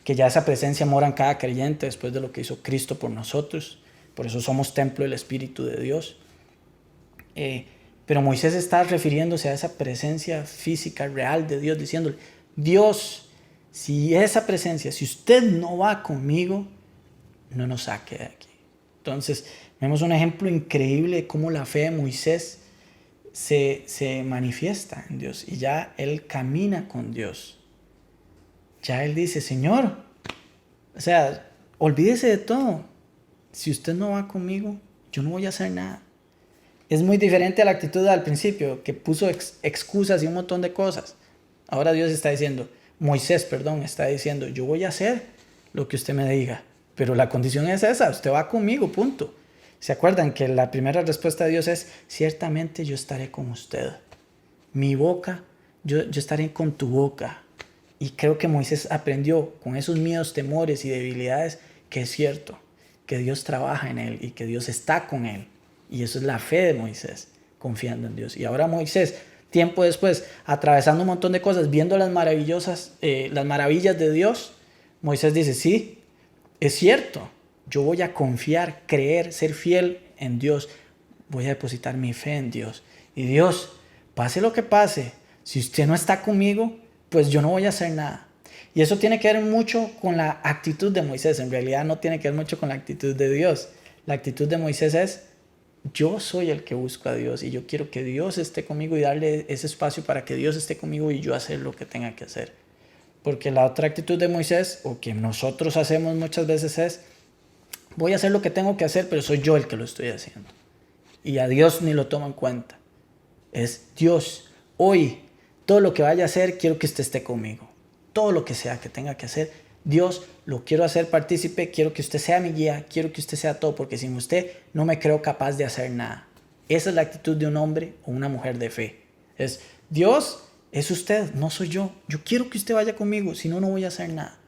[SPEAKER 10] que ya esa presencia mora en cada creyente después de lo que hizo Cristo por nosotros. Por eso somos templo del Espíritu de Dios. Pero Moisés está refiriéndose a esa presencia física real de Dios, diciéndole, Dios, si esa presencia, si usted no va conmigo, no nos saque de aquí. Entonces, vemos un ejemplo increíble de cómo la fe de Moisés se manifiesta en Dios. Y ya él camina con Dios. Ya él dice, Señor, o sea, olvídese de todo. Si usted no va conmigo, yo no voy a hacer nada. Es muy diferente a la actitud al principio, que puso excusas y un montón de cosas. Ahora Dios está diciendo, Moisés, está diciendo, yo voy a hacer lo que usted me diga, pero la condición es esa, usted va conmigo, punto. ¿Se acuerdan que la primera respuesta de Dios es, ciertamente yo estaré con usted? Mi boca, yo estaré con tu boca. Y creo que Moisés aprendió con esos miedos, temores y debilidades que es cierto, que Dios trabaja en él y que Dios está con él. Y eso es la fe de Moisés, confiando en Dios. Y ahora Moisés tiempo después, atravesando un montón de cosas, viendo las maravillas de Dios, Moisés dice, sí, es cierto, yo voy a confiar, creer, ser fiel en Dios, voy a depositar mi fe en Dios. Y Dios, pase lo que pase, si usted no está conmigo, pues yo no voy a hacer nada. Y eso tiene que ver mucho con la actitud de Moisés. En realidad no tiene que ver mucho con la actitud de Dios. La actitud de Moisés es, yo soy el que busco a Dios y yo quiero que Dios esté conmigo y darle ese espacio para que Dios esté conmigo y yo hacer lo que tenga que hacer. Porque la otra actitud de Moisés, o que nosotros hacemos muchas veces es, voy a hacer lo que tengo que hacer, pero soy yo el que lo estoy haciendo. Y a Dios ni lo tomo en cuenta. Es Dios, hoy, todo lo que vaya a hacer, quiero que usted esté conmigo. Todo lo que sea que tenga que hacer, Dios, lo quiero hacer partícipe, quiero que usted sea mi guía, quiero que usted sea todo, porque sin usted no me creo capaz de hacer nada. Esa es la actitud de un hombre o una mujer de fe. Es, Dios, es usted, no soy yo. Yo quiero que usted vaya conmigo, si no, no voy a hacer nada.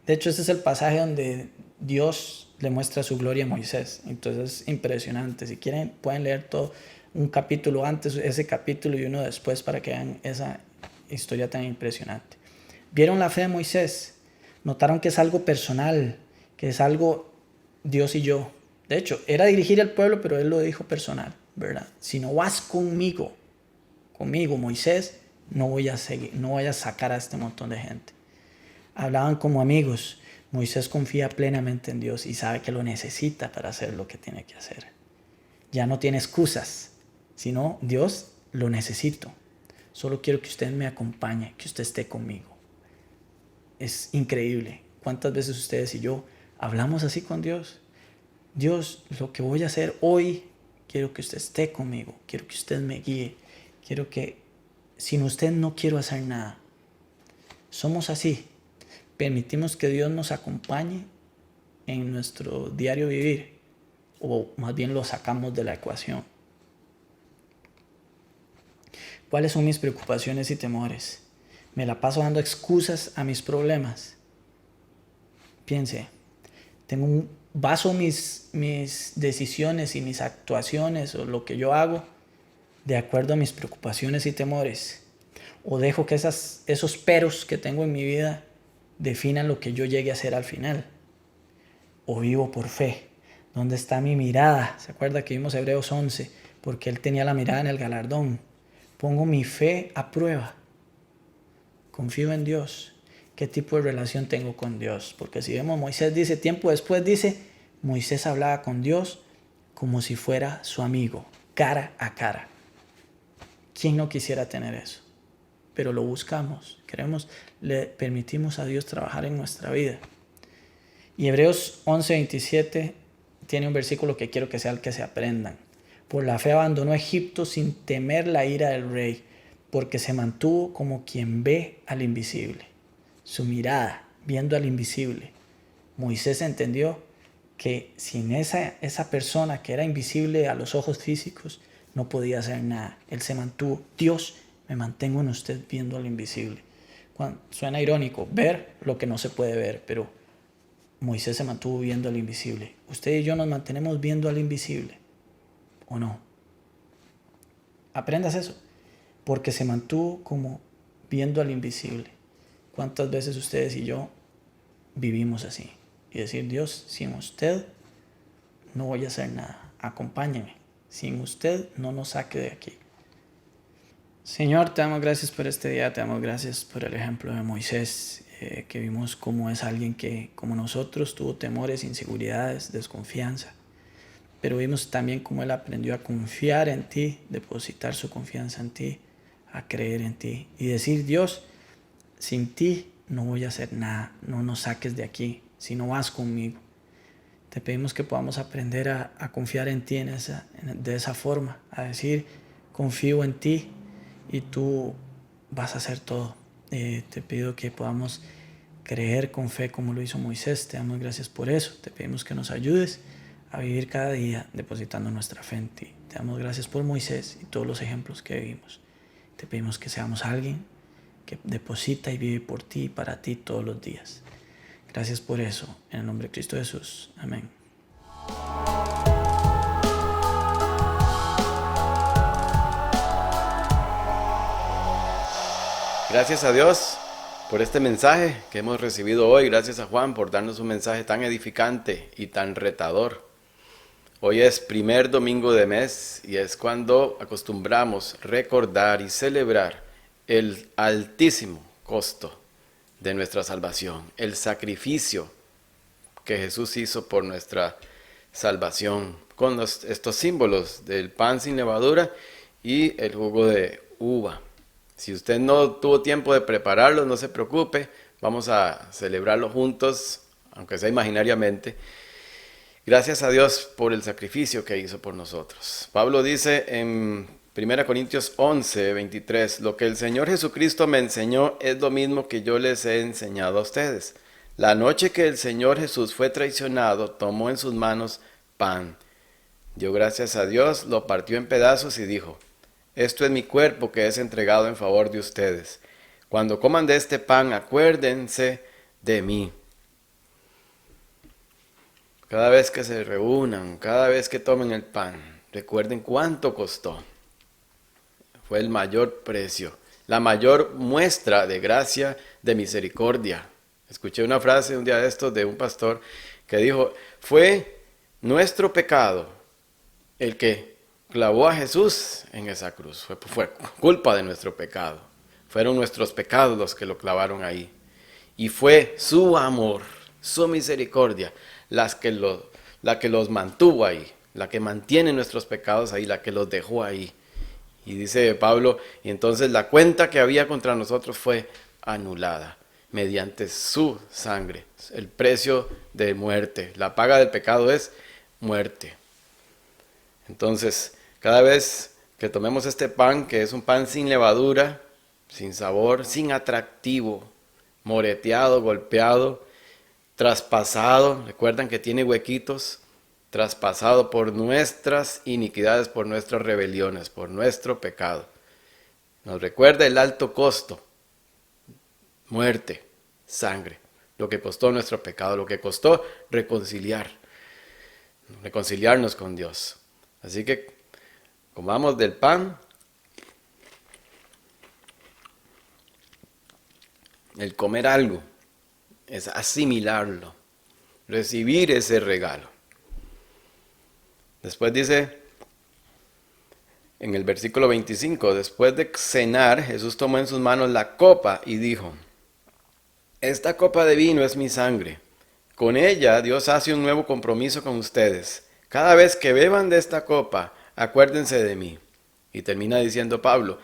[SPEAKER 10] De hecho, ese es el pasaje donde Dios le muestra su gloria a Moisés. Entonces es impresionante. Si quieren, pueden leer todo un capítulo antes, ese capítulo y uno después para que vean esa historia tan impresionante. ¿Vieron la fe de Moisés? Notaron que es algo personal, que es algo Dios y yo. De hecho, era dirigir al pueblo, pero él lo dijo personal, ¿verdad? Si no vas conmigo, Moisés, no voy a sacar a este montón de gente. Hablaban como amigos. Moisés confía plenamente en Dios y sabe que lo necesita para hacer lo que tiene que hacer. Ya no tiene excusas, sino Dios, lo necesito. Solo quiero que usted me acompañe, que usted esté conmigo. Es increíble cuántas veces ustedes y yo hablamos así con Dios. Dios, lo que voy a hacer hoy, quiero que usted esté conmigo, quiero que usted me guíe, quiero que sin usted no quiero hacer nada. Somos así. Permitimos que Dios nos acompañe en nuestro diario vivir, o más bien lo sacamos de la ecuación. ¿Cuáles son mis preocupaciones y temores? Me la paso dando excusas a mis problemas. Piense, baso mis decisiones y mis actuaciones o lo que yo hago de acuerdo a mis preocupaciones y temores. O dejo que esos peros que tengo en mi vida definan lo que yo llegue a hacer al final. O vivo por fe. ¿Dónde está mi mirada? ¿Se acuerda que vimos Hebreos 11? Porque él tenía la mirada en el galardón. Pongo mi fe a prueba. Confío en Dios. ¿Qué tipo de relación tengo con Dios? Porque si vemos, Moisés dice, tiempo después dice, Moisés hablaba con Dios como si fuera su amigo, cara a cara. ¿Quién no quisiera tener eso? Pero lo buscamos, le permitimos a Dios trabajar en nuestra vida. Y Hebreos 11:27 tiene un versículo que quiero que sea el que se aprendan. Por la fe abandonó Egipto sin temer la ira del rey, porque se mantuvo como quien ve al invisible. Su mirada, viendo al invisible. Moisés entendió que sin esa persona que era invisible a los ojos físicos, no podía hacer nada. Él se mantuvo. Dios, me mantengo en usted viendo al invisible. Suena irónico, ver lo que no se puede ver, pero Moisés se mantuvo viendo al invisible. Usted y yo nos mantenemos viendo al invisible, ¿o no? Aprendas eso, porque se mantuvo como viendo al invisible. ¿Cuántas veces ustedes y yo vivimos así? Y decir, Dios, sin usted no voy a hacer nada, acompáñeme. Sin usted no nos saque de aquí. Señor, te damos gracias por este día, te damos gracias por el ejemplo de Moisés, que vimos cómo es alguien que, como nosotros, tuvo temores, inseguridades, desconfianza. Pero vimos también cómo él aprendió a confiar en ti, depositar su confianza en ti, a creer en ti y decir, Dios, sin ti no voy a hacer nada, no nos saques de aquí, si no vas conmigo. Te pedimos que podamos aprender a confiar en ti de esa forma, a decir, confío en ti y tú vas a hacer todo. Te pido que podamos creer con fe como lo hizo Moisés. Te damos gracias por eso. Te pedimos que nos ayudes a vivir cada día depositando nuestra fe en ti. Te damos gracias por Moisés y todos los ejemplos que vivimos. Te pedimos que seamos alguien que deposita y vive por ti y para ti todos los días. Gracias por eso. En el nombre de Cristo Jesús. Amén.
[SPEAKER 14] Gracias a Dios por este mensaje que hemos recibido hoy. Gracias a Juan por darnos un mensaje tan edificante y tan retador. Hoy es primer domingo de mes y es cuando acostumbramos recordar y celebrar el altísimo costo de nuestra salvación, el sacrificio que Jesús hizo por nuestra salvación, con estos símbolos del pan sin levadura y el jugo de uva. Si usted no tuvo tiempo de prepararlo, no se preocupe, vamos a celebrarlo juntos, aunque sea imaginariamente. Gracias a Dios por el sacrificio que hizo por nosotros. Pablo dice en 1 Corintios 11, 23, lo que el Señor Jesucristo me enseñó es lo mismo que yo les he enseñado a ustedes. La noche que el Señor Jesús fue traicionado, tomó en sus manos pan. Dio gracias a Dios, lo partió en pedazos y dijo: esto es mi cuerpo que es entregado en favor de ustedes. Cuando coman de este pan, acuérdense de mí. Cada vez que se reúnan, cada vez que tomen el pan, recuerden cuánto costó. Fue el mayor precio, la mayor muestra de gracia, de misericordia. Escuché una frase un día de estos de un pastor que dijo: fue nuestro pecado el que clavó a Jesús en esa cruz. Fue culpa de nuestro pecado. Fueron nuestros pecados los que lo clavaron ahí. Y fue su amor, su misericordia, la que los mantuvo ahí, la que mantiene nuestros pecados ahí, la que los dejó ahí. Y dice Pablo, y entonces la cuenta que había contra nosotros fue anulada mediante su sangre, el precio de muerte. La paga del pecado es muerte. Entonces, cada vez que tomemos este pan, que es un pan sin levadura, sin sabor, sin atractivo, moreteado, golpeado, traspasado, recuerdan que tiene huequitos, traspasado por nuestras iniquidades, por nuestras rebeliones, por nuestro pecado. Nos recuerda el alto costo, muerte, sangre, lo que costó nuestro pecado, lo que costó reconciliarnos con Dios. Así que comamos del pan. El comer algo es asimilarlo, recibir ese regalo. Después dice en el versículo 25, después de cenar, Jesús tomó en sus manos la copa y dijo: esta copa de vino es mi sangre. Con ella Dios hace un nuevo compromiso con ustedes. Cada vez que beban de esta copa, acuérdense de mí. Y termina diciendo Pablo: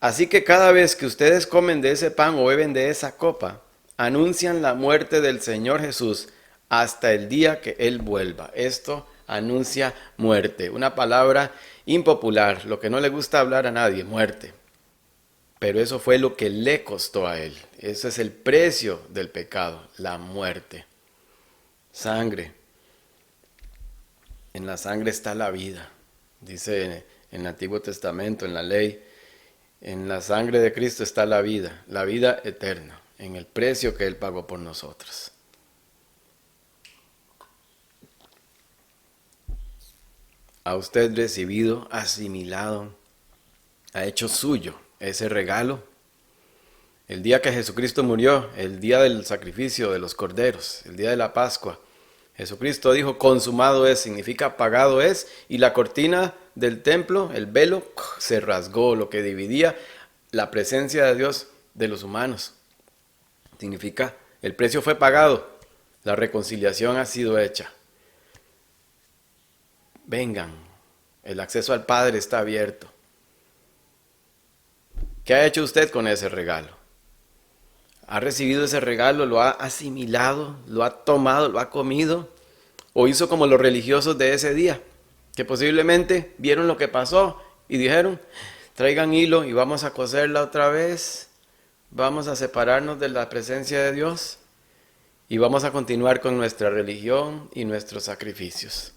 [SPEAKER 14] así que cada vez que ustedes comen de ese pan o beben de esa copa, anuncian la muerte del Señor Jesús hasta el día que Él vuelva. Esto anuncia muerte, una palabra impopular, lo que no le gusta hablar a nadie, muerte. Pero eso fue lo que le costó a Él. Ese es el precio del pecado, la muerte. Sangre. En la sangre está la vida. Dice en el Antiguo Testamento, en la ley, en la sangre de Cristo está la vida eterna, en el precio que Él pagó por nosotros. ¿Ha usted recibido, asimilado, ha hecho suyo ese regalo? El día que Jesucristo murió, el día del sacrificio de los corderos, el día de la Pascua, Jesucristo dijo: consumado es, significa pagado es, y la cortina del templo, el velo, se rasgó, lo que dividía la presencia de Dios de los humanos. Significa, el precio fue pagado, la reconciliación ha sido hecha. Vengan, el acceso al Padre está abierto. ¿Qué ha hecho usted con ese regalo? ¿Ha recibido ese regalo? ¿Lo ha asimilado? ¿Lo ha tomado? ¿Lo ha comido? ¿O hizo como los religiosos de ese día, que posiblemente vieron lo que pasó y dijeron: traigan hilo y vamos a coserla otra vez, vamos a separarnos de la presencia de Dios y vamos a continuar con nuestra religión y nuestros sacrificios?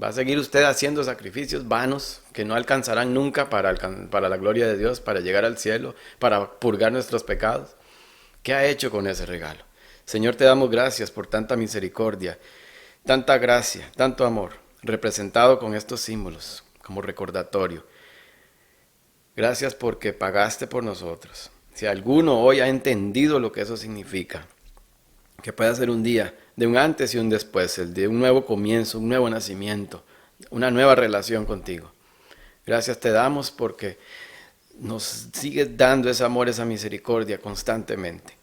[SPEAKER 14] ¿Va a seguir usted haciendo sacrificios vanos que no alcanzarán nunca para la gloria de Dios, para llegar al cielo, para purgar nuestros pecados? ¿Qué ha hecho con ese regalo? Señor, te damos gracias por tanta misericordia, tanta gracia, tanto amor, representado con estos símbolos como recordatorio. Gracias porque pagaste por nosotros. Si alguno hoy ha entendido lo que eso significa, que pueda ser un día de un antes y un después, el de un nuevo comienzo, un nuevo nacimiento, una nueva relación contigo. Gracias te damos porque nos sigues dando ese amor, esa misericordia constantemente.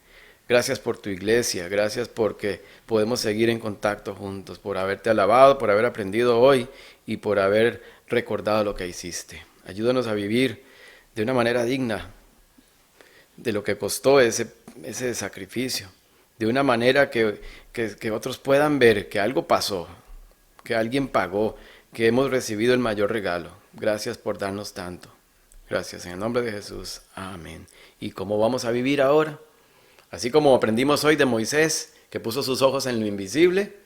[SPEAKER 14] Gracias por tu iglesia, gracias porque podemos seguir en contacto juntos, por haberte alabado, por haber aprendido hoy y por haber recordado lo que hiciste. Ayúdanos a vivir de una manera digna de lo que costó ese sacrificio, de una manera que otros puedan ver que algo pasó, que alguien pagó, que hemos recibido el mayor regalo. Gracias por darnos tanto. Gracias, en el nombre de Jesús. Amén. ¿Y cómo vamos a vivir ahora? Así como aprendimos hoy de Moisés, que puso sus ojos en lo invisible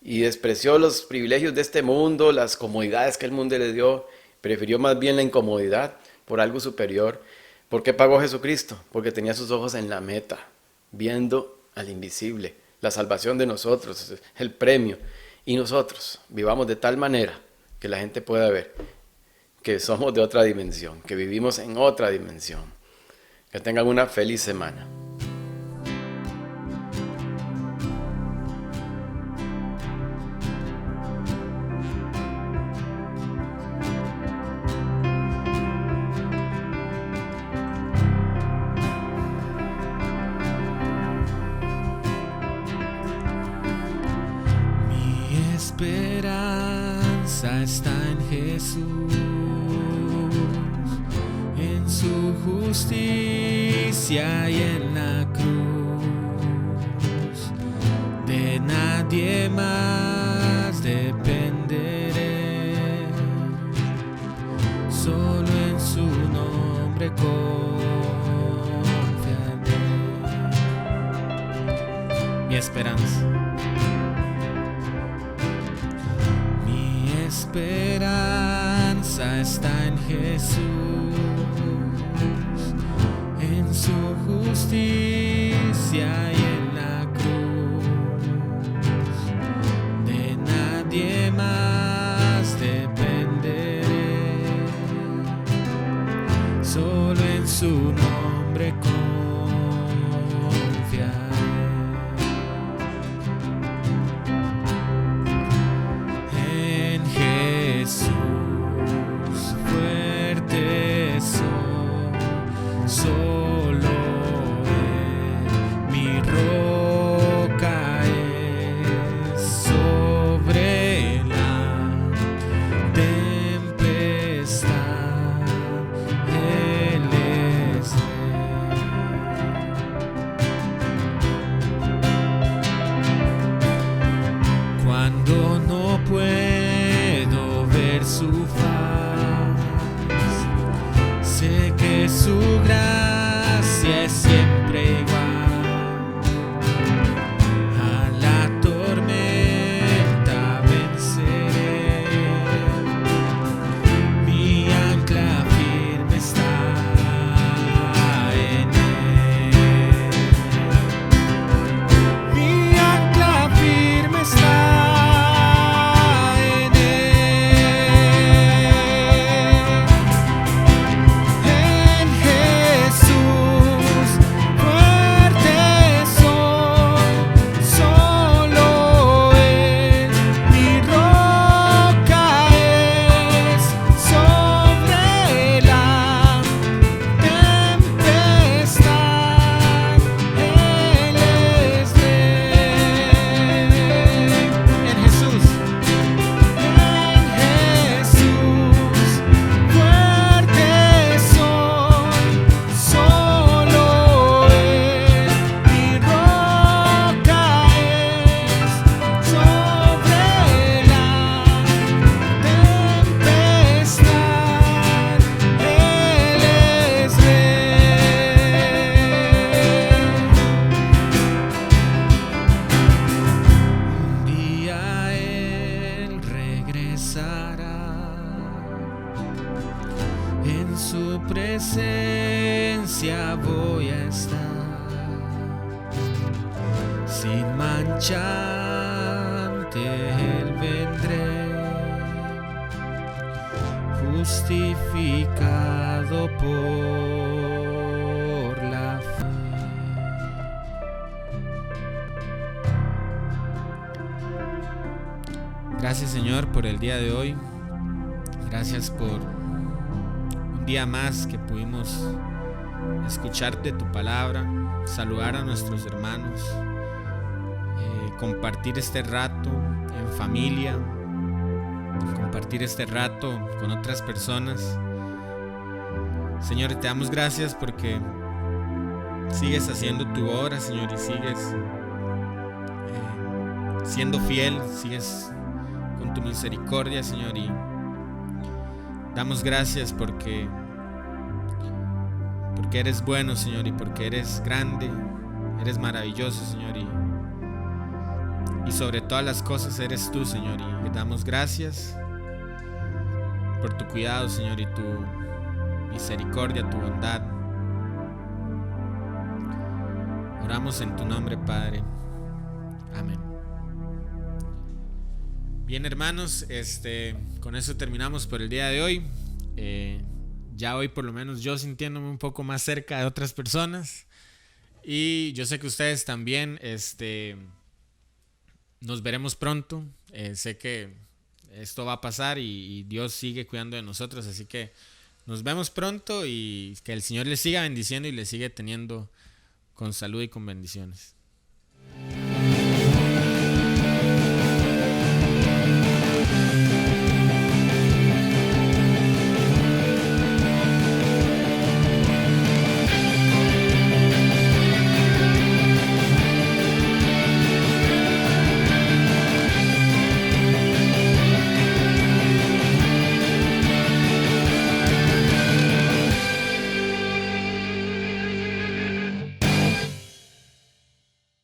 [SPEAKER 14] y despreció los privilegios de este mundo, las comodidades que el mundo le dio, prefirió más bien la incomodidad por algo superior. ¿Por qué pagó Jesucristo? Porque tenía sus ojos en la meta, viendo al invisible, la salvación de nosotros, el premio. Y nosotros vivamos de tal manera que la gente pueda ver que somos de otra dimensión, que vivimos en otra dimensión. Que tengan una feliz semana.
[SPEAKER 3] Esperanza está en Jesús, en su justicia y en la cruz. De nadie más dependeré, solo en su nombre confiaré.
[SPEAKER 1] Mi esperanza.
[SPEAKER 3] Esperanza está en Jesús, en su justicia y en la cruz. De nadie más dependeré, solo en su nombre confiaré. Solo Él, mi roca es sobre la tempestad. Él es Rey. Cuando no puedo ver su faz, sé que su gracia es siempre igual. A la tormenta venceré, mi ancla firme está en Él. Mi ancla firme está en En su presencia voy a estar, sin mancha ante Él vendré, justificado por
[SPEAKER 1] Gracias, Señor, por el día de hoy. Gracias por un día más que pudimos escuchar de tu palabra, saludar a nuestros hermanos, compartir este rato en familia, compartir este rato con otras personas. Señor, te damos gracias porque sigues haciendo tu obra, Señor, y sigues siendo fiel, sigues con tu misericordia, Señor, y damos gracias porque eres bueno, Señor, y porque eres grande, eres maravilloso, Señor, y sobre todas las cosas eres tú, Señor, y damos gracias por tu cuidado, Señor, y tu misericordia, tu bondad. Oramos en tu nombre, Padre. Amén. Bien, hermanos, con eso terminamos por el día de hoy. Ya hoy por lo menos yo sintiéndome un poco más cerca de otras personas, y yo sé que ustedes también. Nos veremos pronto. Sé que esto va a pasar y Dios sigue cuidando de nosotros, así que nos vemos pronto y que el Señor les siga bendiciendo y les siga teniendo con salud y con bendiciones.